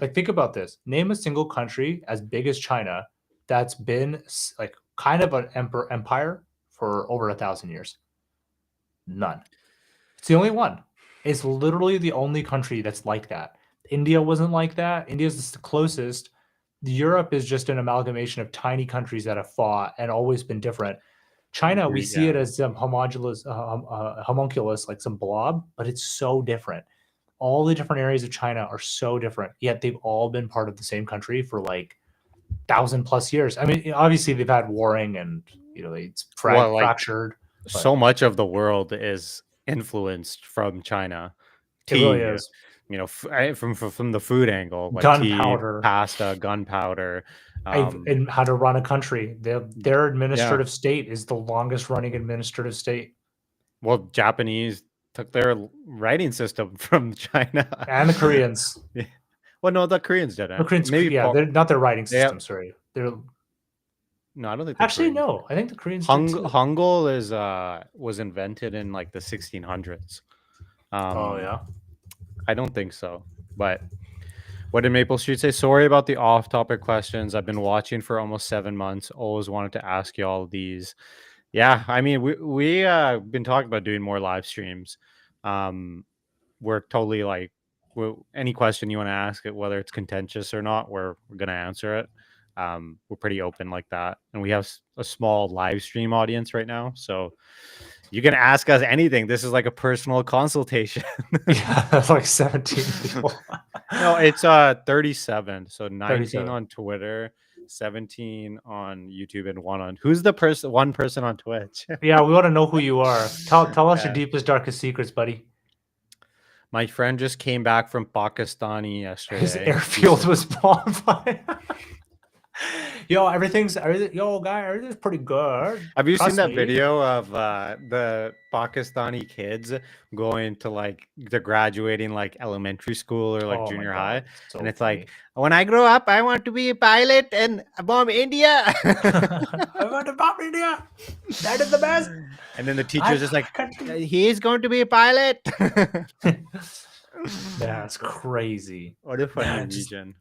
like think about this. Name a single country as big as China that's been like kind of an empire for over 1,000 years? None. It's the only one. It's literally the only country that's like that. India wasn't like that. India's the closest. Europe is just an amalgamation of tiny countries that have fought and always been different. China, we see it as some homunculus, like some blob, but it's so different. All the different areas of China are so different, yet they've all been part of the same country for like 1,000+ years. I mean, obviously they've had warring and it's Well, like fractured, but so much of the world is influenced from China. it really Tea, is. from the food angle, like tea, Gunpowder, pasta, gunpowder. and how to run a country. Their Yeah. administrative state is the longest running administrative state, Well, Japanese took their writing system from China. and the Koreans. Yeah. Well, no, the Koreans The didn't. Koreans, Maybe yeah, they're not their writing they have. system. Sorry, they're No, I don't think the actually Koreans did. no. I think the Koreans did too. Hangul was invented in like the 1600s. Oh yeah. I don't think so. But what did Maple Street say? Sorry about the off-topic questions. I've been watching for almost 7 months. Always wanted to ask you all of these. Yeah, I mean, we been talking about doing more live streams. We're totally like, any question you want to ask it, whether it's contentious or not, we're gonna answer it. We're pretty open like that, and we have a small live stream audience right now, so you can ask us anything. This is like a personal consultation. Yeah, that's like 17 people. No, it's 37. So 19 37. on Twitter, 17 on YouTube, and who's the one person on Twitch? Yeah, we want to know who you are. Tell us your Yeah. deepest, darkest secrets, buddy. My friend just came back from Pakistani yesterday. His airfield was bombed by. Yo, everything's pretty good. Have you Trust seen that me. video of the Pakistani kids going to like they're graduating like elementary school or like Oh my junior God, high, so and it's funny. like, when I grow up, I want to be a pilot and bomb India. I want to bomb India. That is the best. And then the teacher's just like, he is going to be a pilot. That's crazy. What a funny Man, region.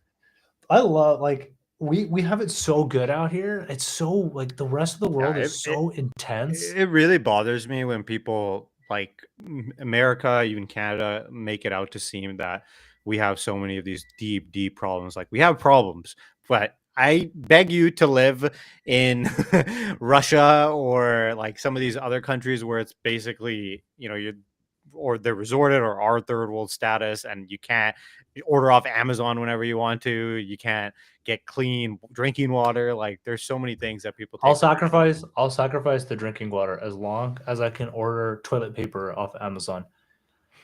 I love like we have it so good out here. It's so like the rest of the world is so intense. It really bothers me when people like America, even Canada, make it out to seem that we have so many of these deep problems. Like, we have problems, but I beg you to live in Russia or like some of these other countries where it's basically, they're resorted or are third world status, and you can't order off Amazon whenever you want to. You can't get clean drinking water. Like, there's so many things that people take. I'll sacrifice the drinking water as long as I can order toilet paper off Amazon.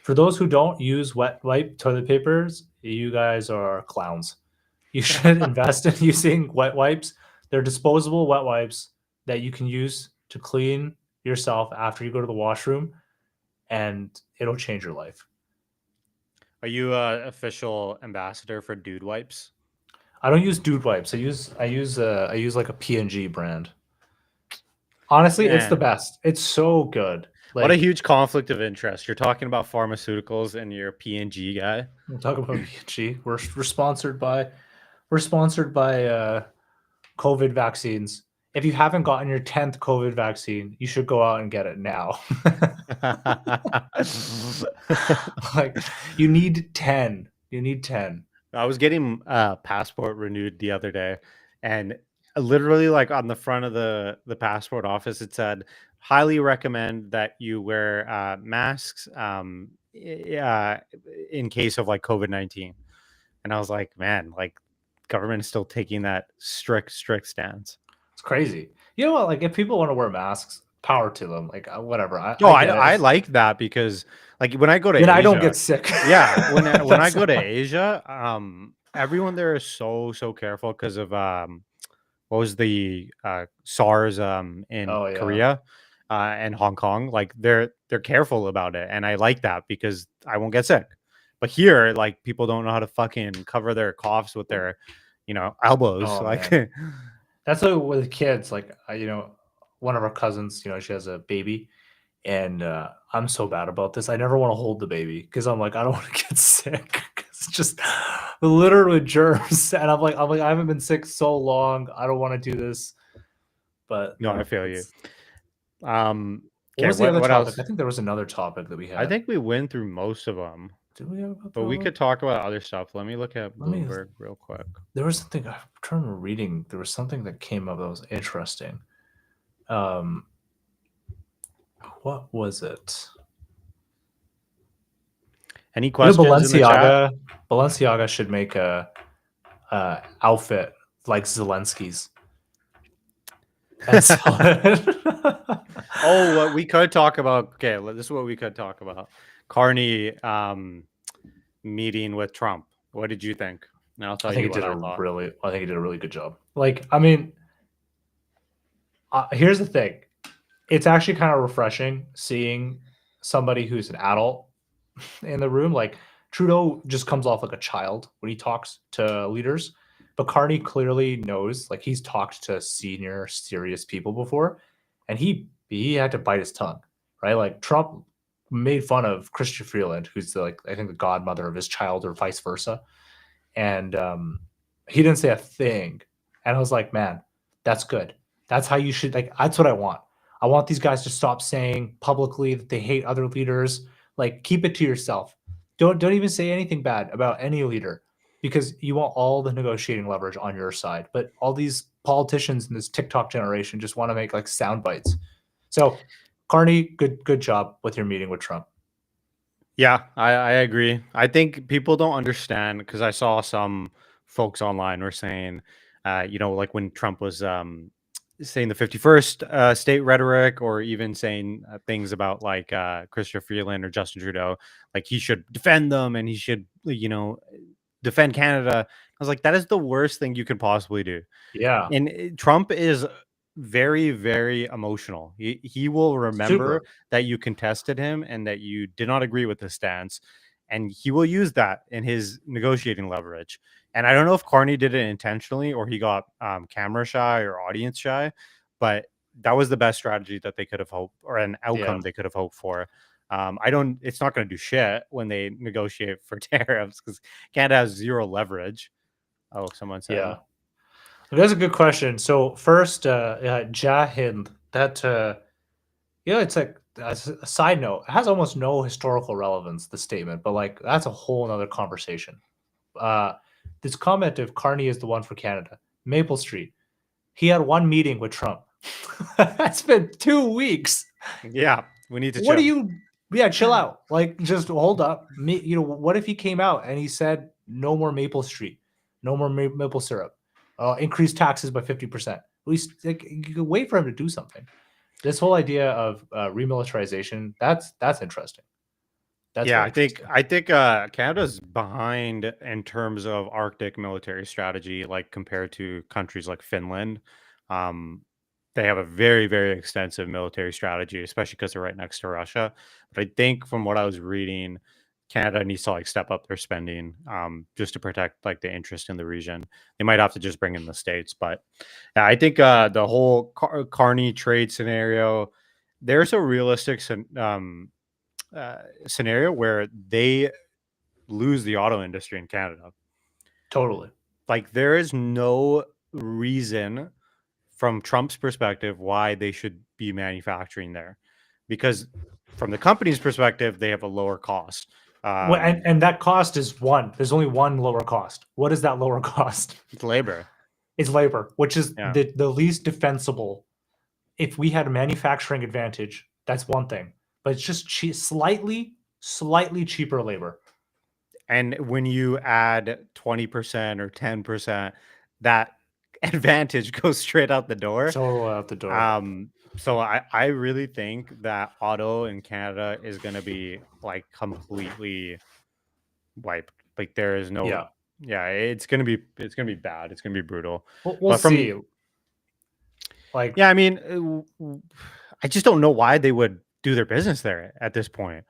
For those who don't use wet wipe toilet papers, you guys are clowns. You should invest in using wet wipes. They're disposable wet wipes that you can use to clean yourself after you go to the washroom, and it'll change your life. Are you a official ambassador for Dude Wipes? I don't use Dude Wipes. I use like a P&G brand. Honestly, it's the best. It's so good. Like, what a huge conflict of interest. You're talking about pharmaceuticals and you're a P&G guy. we'll talk about P&G. We're sponsored by COVID vaccines. If you haven't gotten your 10th COVID vaccine, you should go out and get it now. Like, you need 10. You need 10. I was getting passport renewed the other day, and literally, like, on the front of the passport office, it said, highly recommend that you wear masks in case of like COVID-19. And I was like, man, like, government is still taking that strict stance. It's crazy. You know what? Like, if people want to wear masks, power to them. Like, whatever. I like that, because like when I go to then Asia, I don't get sick. Yeah, when I go to Asia, everyone there is so careful because of what was the SARS in Korea and Hong Kong. Like, they're careful about it, and I like that because I won't get sick. But here, like, people don't know how to fucking cover their coughs with their elbows. Oh, like, man. That's like with kids. Like, one of our cousins, she has a baby, and I'm so bad about this. I never want to hold the baby because I'm like, I don't want to get sick. It's just littered with germs, and I'm like, I haven't been sick so long. I don't want to do this, but No, I feel you. it's, what Okay, was the other what topic? else? I think there was another topic that we I had. think we went through most of them, Did we have about but we the? could talk about other stuff. Let me look at Let me. Bloomberg real quick. There was something I'm trying to reading. There was something that came up that was interesting. Um, what was it? Any You know, questions in the chat? Balenciaga should make a outfit like Zelensky's and sell it. Oh, what we could talk about. Okay, this is what we could talk about. Carney meeting with Trump. What did you think? And I'll tell I think you he what did I a thought. really, I think he did a really good job. Like, I mean, here's the thing. It's actually kind of refreshing seeing somebody who's an adult in the room. Like Trudeau just comes off like a child when he talks to leaders, but Carney clearly knows. Like he's talked to senior, serious people before, and he had to bite his tongue, right? Like Trump made fun of Christian Freeland, who's the, like I think the godmother of his child, or vice versa, and he didn't say a thing. And I was like, man, that's good. That's how you should, like. That's what I want. I want these guys to stop saying publicly that they hate other leaders. Like, keep it to yourself. Don't even say anything bad about any leader, because you want all the negotiating leverage on your side. But all these politicians in this TikTok generation just want to make like sound bites. So, Carney, good job with your meeting with Trump. Yeah, I agree. I think people don't understand because I saw some folks online were saying, like when Trump was saying the 51st state rhetoric, or even saying things about like Christopher Freeland or Justin Trudeau, like he should defend them and he should, defend Canada. I was like, that is the worst thing you could possibly do. Yeah, And Trump is very, very emotional. He will remember super. that you contested him and that you did not agree with his stance, and he will use that in his negotiating leverage. And I don't know if Carney did it intentionally or he got camera shy or audience shy, but that was the best strategy that they could have hoped, or an Yeah, outcome they could have hoped for. I don't. It's not going to do shit when they negotiate for tariffs because Canada has zero leverage. Oh, someone said. yeah. That's a good question. So first, Jahind, that it's like a side note. It has almost no historical relevance, the statement, but like that's a whole another conversation. Uh, this comment of Carney is the one for Canada. Maple Street. He had one meeting with Trump. That's been 2 weeks. Yeah, we need to What do chill. you? Yeah, chill out. Like, just hold up. What if he came out and he said no more Maple Street, no more maple syrup, increase taxes by 50%? At least like, you could wait for him to do something. This whole idea of remilitarization, that's interesting. That's Yeah, very interesting. I think Canada's behind in terms of Arctic military strategy, like compared to countries like Finland. Um, they have a very, very extensive military strategy, especially because they're right next to Russia. But I think from what I was reading, Canada needs to like step up their spending just to protect like the interest in the region. They might have to just bring in the states, but yeah, I think the whole Carney trade scenario, there's a realistic scenario where they lose the auto industry in Canada. Totally. Like there is no reason from Trump's perspective why they should be manufacturing there, because from the company's perspective they have a lower cost. Well, and that cost is one. There's only one lower cost. What is that lower cost? It's labor. It's labor, which is Yeah, the least defensible. If we had a manufacturing advantage, that's one thing, but it's just slightly cheaper labor. and when you add 20% or 10%, that advantage goes straight out the door. So out the door. Um, so I really think that auto in Canada is going to be like completely wiped. Like there is no, Yeah, yeah, it's gonna be bad. It's gonna be brutal. we'll But from see. Like yeah, I mean, I just don't know why they would do their business there at this point.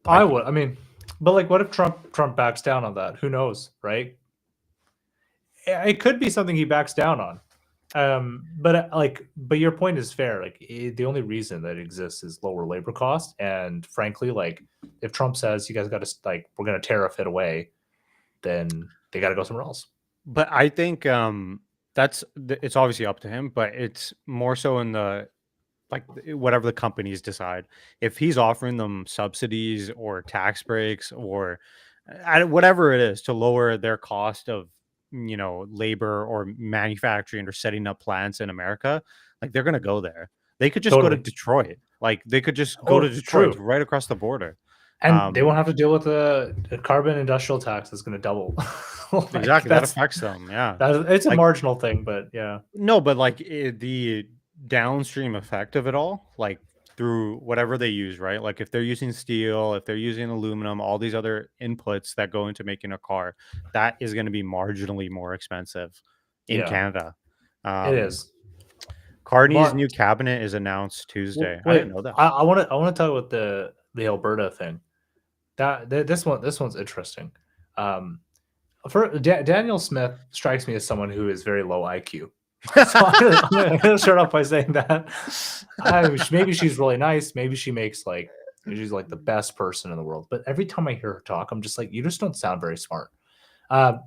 I Like would. I mean, but like, what if Trump backs down on that? Who knows, right? It could be something he backs down on. But your point is fair. Like the only reason that it exists is lower labor cost, and frankly, like if Trump says you guys got to like we're going to tariff it away, then they got to go somewhere else. But I think it's obviously up to him, but it's more so in the like whatever the companies decide. If he's offering them subsidies or tax breaks or whatever it is to lower their cost of labor or manufacturing or setting up plants in America, like they're gonna go there. They could just go to Totally. Detroit. Like they could just go to Oh, Detroit. It's true. right across the border. And they Um, won't have to deal with the carbon industrial tax that's going to double. Like exactly. That that's affects them. Yeah. it's a Like marginal thing, but yeah, no, but like the downstream effect of it all, like through whatever they use, right? Like if they're using steel, if they're using aluminum, all these other inputs that go into making a car, that is going to be marginally more expensive in yeah, Canada. it Um, is. Carney's But new cabinet is announced Tuesday. I wait, didn't know that. I want to talk about the Alberta thing. This one's interesting. Um, Daniel Smith strikes me as someone who is very low IQ. So I'm gonna start off by saying that maybe she's really nice. Maybe she's like the best person in the world. But every time I hear her talk, I'm just like, you just don't sound very smart. Uh,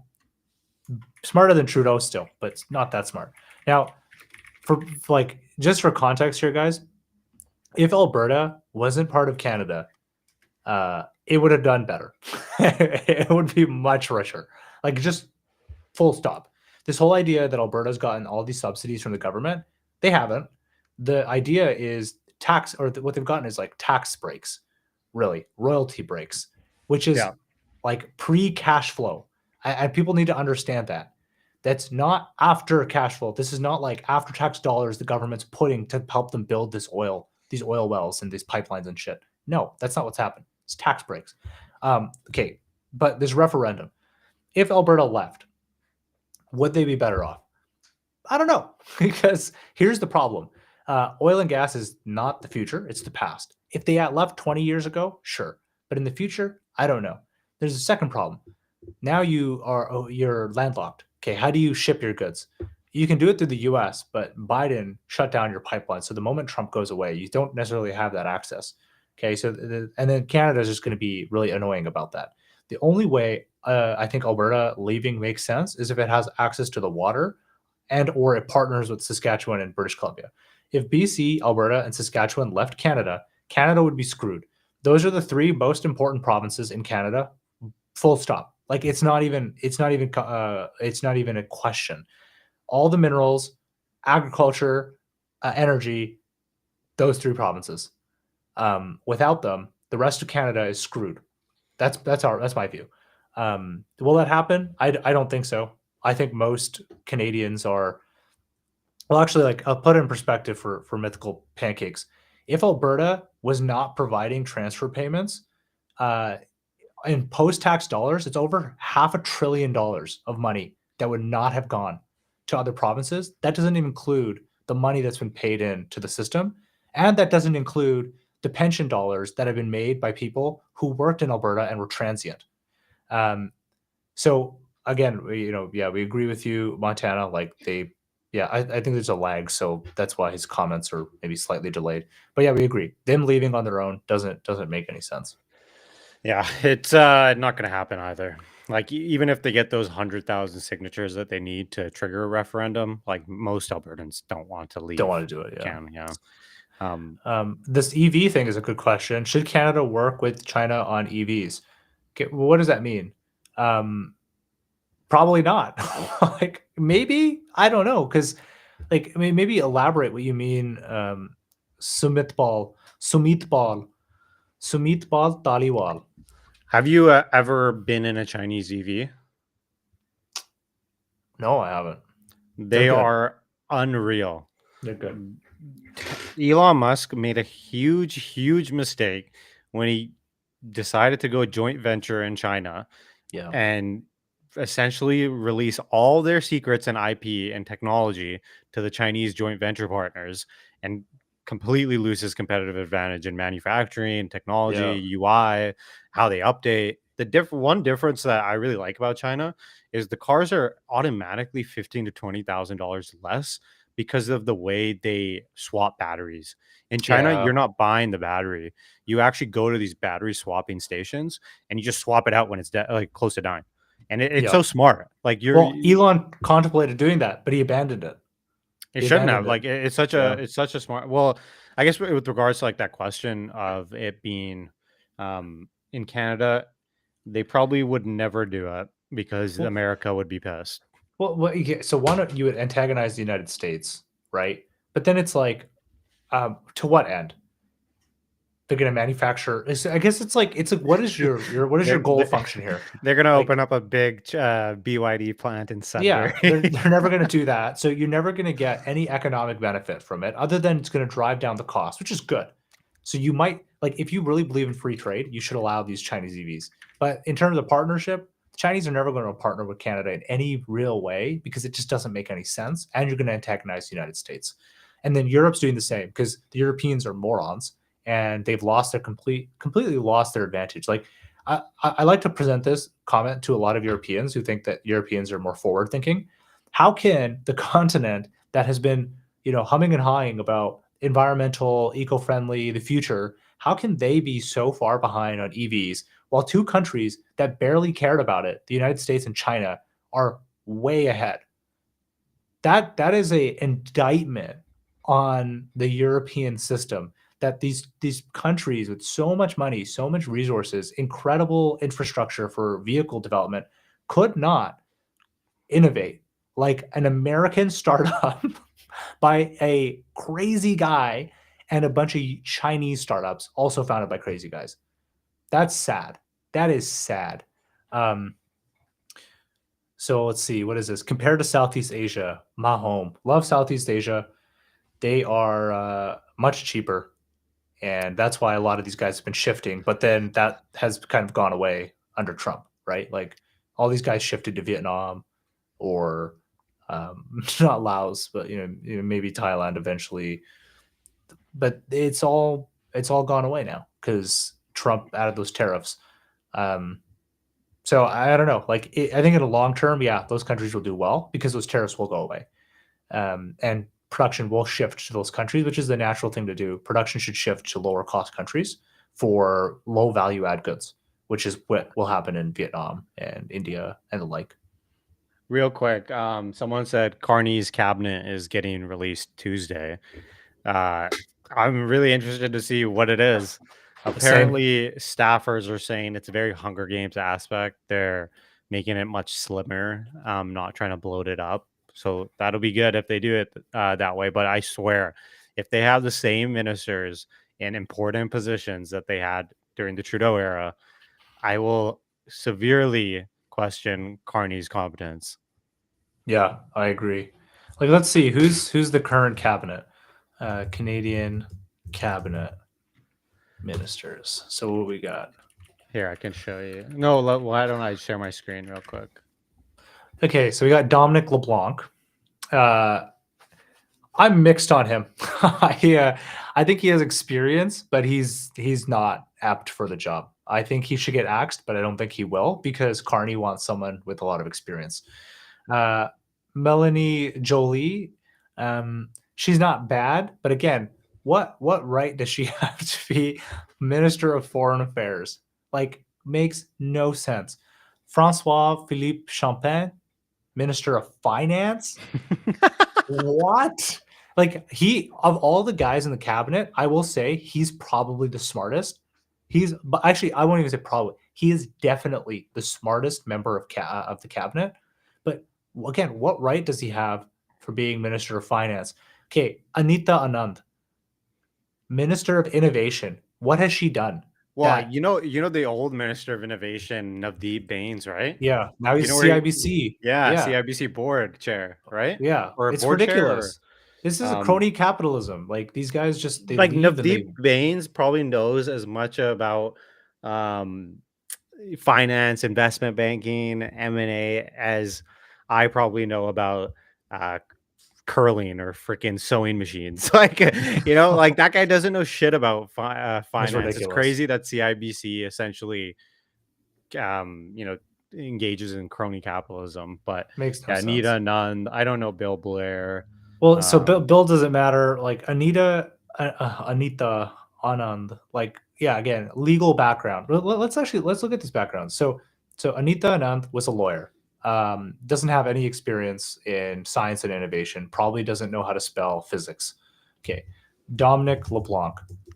Smarter than Trudeau still, but not that smart. Now, for like just for context here, guys, if Alberta wasn't part of Canada, it would have done better. It would be much richer. Like just full stop. This whole idea that Alberta's gotten all these subsidies from the government, they haven't. The idea is tax, or what they've gotten is like tax breaks, really royalty breaks, which is Yeah. like pre-cash flow. And people need to understand that. That's not after cash flow. This is not like after tax dollars the government's putting to help them build these oil wells and these pipelines and shit. No, that's not what's happened. It's tax breaks. Okay, but this referendum, if Alberta left, would they be better off? I don't know, because here's the problem: oil and gas is not the future; it's the past. If they had left 20 years ago, sure, but in the future, I don't know. There's a second problem. Now you're landlocked. Okay, how do you ship your goods? You can do it through the U.S., but Biden shut down your pipeline. So the moment Trump goes away, you don't necessarily have that access. Okay, so and then Canada is just going to be really annoying about that. The only way I think Alberta leaving makes sense is if it has access to the water and or it partners with Saskatchewan and British Columbia. If BC, Alberta, and Saskatchewan left Canada, Canada would be screwed. Those are the three most important provinces in Canada. Full stop. Like it's not even a question. All the minerals, agriculture, energy, those three provinces. Without them, the rest of Canada is screwed. That's my view. Will that happen? I don't think so. I think most Canadians are, well, actually, like I'll put it in perspective for mythical pancakes. If Alberta was not providing transfer payments, uh, in post-tax dollars, it's over $500 billion of money that would not have gone to other provinces. That doesn't even include the money that's been paid in to the system, and that doesn't include the pension dollars that have been made by people who worked in Alberta and were transient. Um, so again, yeah, we agree with you, Montana. Yeah, I think there's a lag, so that's why his comments are maybe slightly delayed. But yeah, we agree. Them leaving on their own doesn't make any sense. Yeah, it's not going to happen either. Like even if they get those 100,000 signatures that they need to trigger a referendum, like most Albertans don't want to Don't leave want to do it. Yeah. Canada. Yeah. Um, This EV thing is a good question. Should Canada work with China on EVs? Okay, well, what does that mean? Probably not. Like maybe I don't know because, like, I mean, maybe elaborate what you mean. Sumitbal, Sumitbal, Sumitbal Taliwal. have you ever been in a Chinese EV? No, I haven't. They're They good. are unreal. They're good. Elon Musk made a huge, huge mistake when he decided to go a joint venture in China Yeah. and essentially release all their secrets and IP and technology to the Chinese joint venture partners and completely lose his competitive advantage in manufacturing, Yeah. technology, UI, how they update. One difference that I really like about China is the cars are automatically $15,000 to $20,000 less because of the way they swap batteries. In China, Yeah. you're not buying the battery. You actually go to these battery swapping stations and you just swap it out when it's like close to dying. and it's Yeah. so smart. Like Well, Elon contemplated doing that, but he abandoned it. it He shouldn't abandoned have. it. Like it's such a Yeah. smart. Well, I guess with regards to like that question of it being in Canada, they probably would never do it because Well, America would be pissed. so why don't you would antagonize the United States, right? But then it's like, to what end? They're going to manufacture. I guess it's like, what is what is your they're goal function here? they're gonna Like, open up a big BYD plant in yeah, Sudbury. they're never going to do that. So you're never going to get any economic benefit from it, other than it's going to drive down the cost, which is good. So you might like if you really believe in free trade, you should allow these Chinese EVs. But in terms of partnership, the Chinese are never going to partner with Canada in any real way because it just doesn't make any sense, and you're going to antagonize the United States. And then Europe's doing the same because the Europeans are morons and they've lost their completely lost their advantage. Like I like to present this comment to a lot of Europeans who think that Europeans are more forward thinking. How can the continent that has been, humming and hawing about environmental, eco-friendly, the future, how can they be so far behind on EVs while two countries that barely cared about it, the United States and China, are way ahead? That is a indictment on the European system that these countries with so much money, so much resources, incredible infrastructure for vehicle development could not innovate like an American startup by a crazy guy and a bunch of Chinese startups also founded by crazy guys. That's sad. That is sad. Um, so let's see, what is this? Compared to Southeast Asia, my home. Love Southeast Asia. They are much cheaper, and that's why a lot of these guys have been shifting. But then that has kind of gone away under Trump, right? Like all these guys shifted to Vietnam or not Laos, but maybe Thailand eventually. But it's all gone away now because Trump added those tariffs. Um, so I don't know. Like I think in the long term, yeah, those countries will do well because those tariffs will go away, and production will shift to those countries, which is the natural thing to do. Production should shift to lower cost countries for low value add goods, which is what will happen in Vietnam and India and the like. Real quick, someone said Carney's cabinet is getting released Tuesday. Uh, I'm really interested to see what it is. Same. Apparently, staffers are saying it's a very Hunger Games aspect. They're making it much slimmer, not trying to bloat it up. So that'll be good if they do it that way. But I swear, if they have the same ministers in important positions that they had during the Trudeau era, I will severely question Carney's competence. Yeah, I agree. Like, let's see who's the current cabinet, Canadian cabinet ministers. So what we got? Here, I can show you. No, why don't I share my screen real quick? Okay, so we got Dominic LeBlanc. Uh, I'm mixed on him. I think he has experience, but he's not apt for the job. I think he should get axed, but I don't think he will because Carney wants someone with a lot of experience. Uh, Melanie Jolie, she's not bad, but again, what right does she have to be Minister of Foreign Affairs? Like, makes no sense. Francois Philippe Champagne, Minister of Finance. What? Like he of all the guys in the cabinet, I will say he's probably the smartest. But actually, I won't even say probably. He is definitely the smartest member of the cabinet. But again, what right does he have for being Minister of Finance? Okay, Anita Anand, Minister of Innovation. What has she done? Well, That you know the old Minister of Innovation, Navdeep Bains, right? yeah. Now You he's know where CIBC. yeah, Yeah, CIBC board chair, right? yeah. Or It's board chair or ridiculous. This is a um crony capitalism. Like these guys just they like leave and Navdeep they Bains probably knows as much about um finance, investment banking, M&A as I probably know about uh curling or freaking sewing machines. Like, like that guy doesn't know shit about it's finance. It's ridiculous. crazy that CIBC essentially, engages in crony capitalism. But Makes no yeah, sense. Anita Nunn, I don't know Bill Blair. Well, so Bill, Um, Bill doesn't matter. Like Anita Anand. Like yeah, again, legal background. Let's look at these backgrounds. So So Anita Anand was a lawyer. Doesn't have any experience in science and innovation. Probably doesn't know how to spell physics. Okay, Dominic LeBlanc.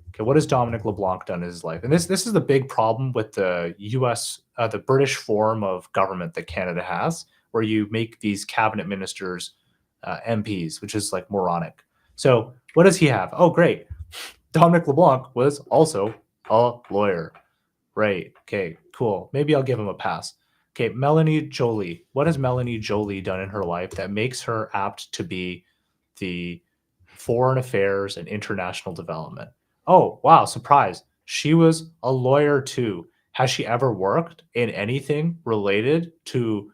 Okay, what has Dominic LeBlanc done in his life? And this is the big problem with the U.S. The British form of government that Canada has, where you make these cabinet ministers MPs, which is like moronic. So what does he have? Oh, great. Dominic LeBlanc was also a lawyer. Right. Okay, cool. Maybe I'll give him a pass. Okay, Melanie Jolie. What has Melanie Jolie done in her life that makes her apt to be the foreign affairs and international development? Oh, wow, surprise. She was a lawyer too. Has she ever worked in anything related to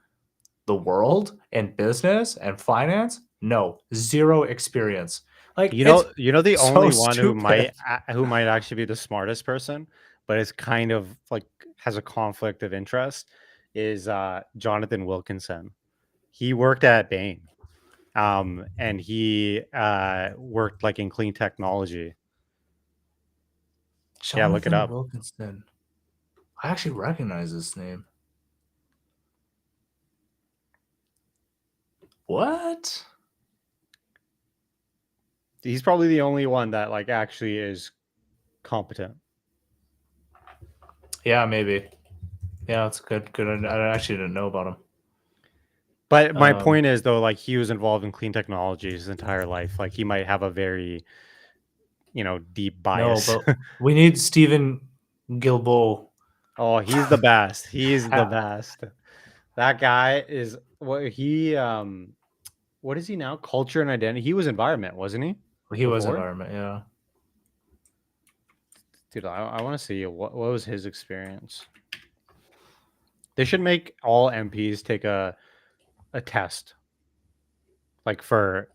the world and business and finance? No, zero experience. Like it's The so only one stupid. who might actually be the smartest person, but is kind of like has a conflict of interest, is Jonathan Wilkinson. He worked at Bain, and he worked like in clean technology. Yeah, look it Jonathan up. Wilkinson. I actually recognize this name. What? He's probably the only one that like actually is competent. Yeah, maybe. Yeah, that's good. Good. I actually didn't know about him. But my Um, point is though, like he was involved in clean technology his entire life. Like he might have a very, deep no, bias. but we need Stephen Gilbo. Oh, he's the best. He's the Uh, best. That guy is what is he now? Culture and identity. He was environment, wasn't he? he was Before? environment. Yeah. Dude, I want to see what was his experience. They should make all MPs take a test, like for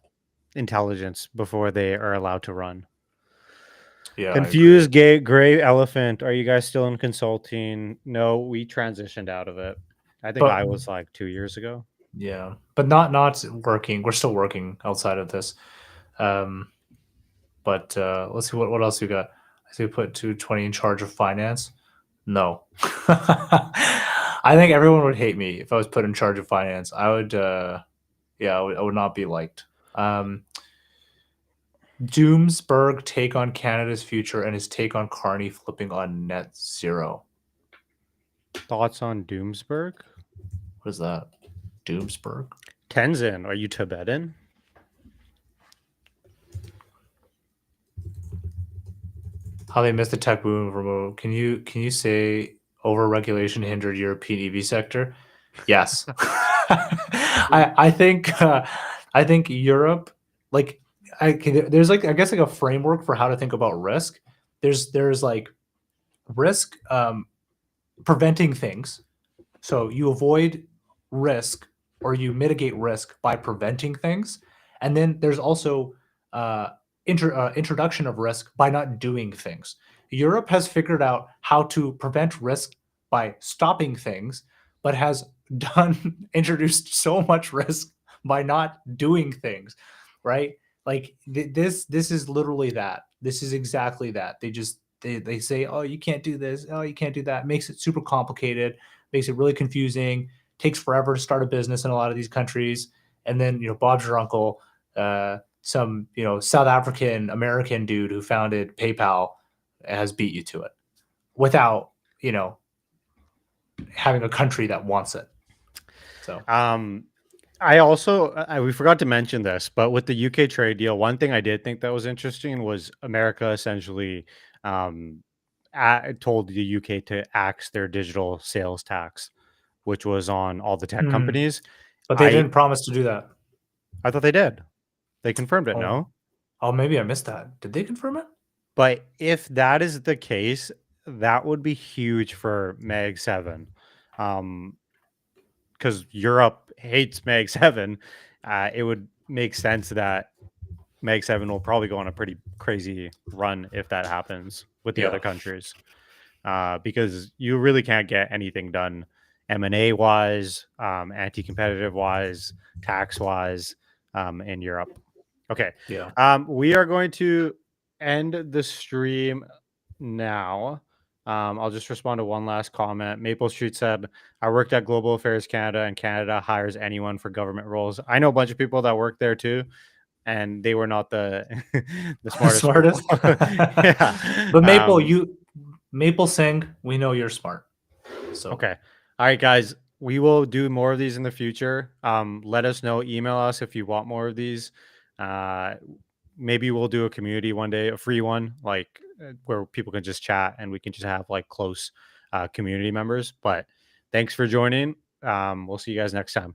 intelligence before they are allowed to run. Yeah, I agree. Confused gray elephant. Are you guys still in consulting? No, we transitioned out of it. I think But I was like 2 years ago. yeah, but not working. We're still working outside of this. Um, but let's see what else we got. I see we put 220 in charge of finance. No. I think everyone would hate me if I was put in charge of finance. I would yeah, I would not be liked. Doomsburg take on Canada's future and his take on Carney flipping on net zero. Thoughts on Doomsburg? What is that? Doomsburg? Tenzin, are you Tibetan? How they missed the tech boom remote. Can you say overregulation hindered European EV sector? Yes. I think Europe, like there's like I guess like a framework for how to think about risk. There's like risk preventing things. So you avoid risk or you mitigate risk by preventing things. And then there's also introduction of risk by not doing things. Europe has figured out how to prevent risk by stopping things, but has introduced so much risk by not doing things, right? Like this is literally that. This is exactly that. They say, oh, you can't do this, oh, you can't do that. Makes it super complicated, makes it really confusing, takes forever to start a business in a lot of these countries. And then, Bob's your uncle, some, South African American dude who founded PayPal has beat you to it without, having a country that wants it. So, I also we forgot to mention this, but with the UK trade deal, one thing I did think that was interesting was America essentially um, told the UK to axe their digital sales tax, which was on all the tech companies. but they I didn't promise to do that. I thought they did. They confirmed it. Oh, No, oh, maybe I missed that. Did they confirm it? but if that is the case, that would be huge for Meg 7. Because Europe hates Meg 7, it would make sense that Meg 7 will probably go on a pretty crazy run if that happens with the Yeah, other countries. Because you really can't get anything done M&A wise, anti-competitive wise, tax wise in Europe. Okay. yeah. We are going to end the stream now. I'll just respond to one last comment. Maple Street said, I worked at Global Affairs Canada, and Canada hires anyone for government roles. I know a bunch of people that work there too, and they were not the the The smartest people. smartest. Yeah. But Maple Singh, we know you're smart. So Okay. All right, guys. We will do more of these in the future. Let us know. Email us if you want more of these. Uh, Maybe we'll do a community one day, a free one, like where people can just chat and we can just have like close community members. But thanks for joining. We'll see you guys next time.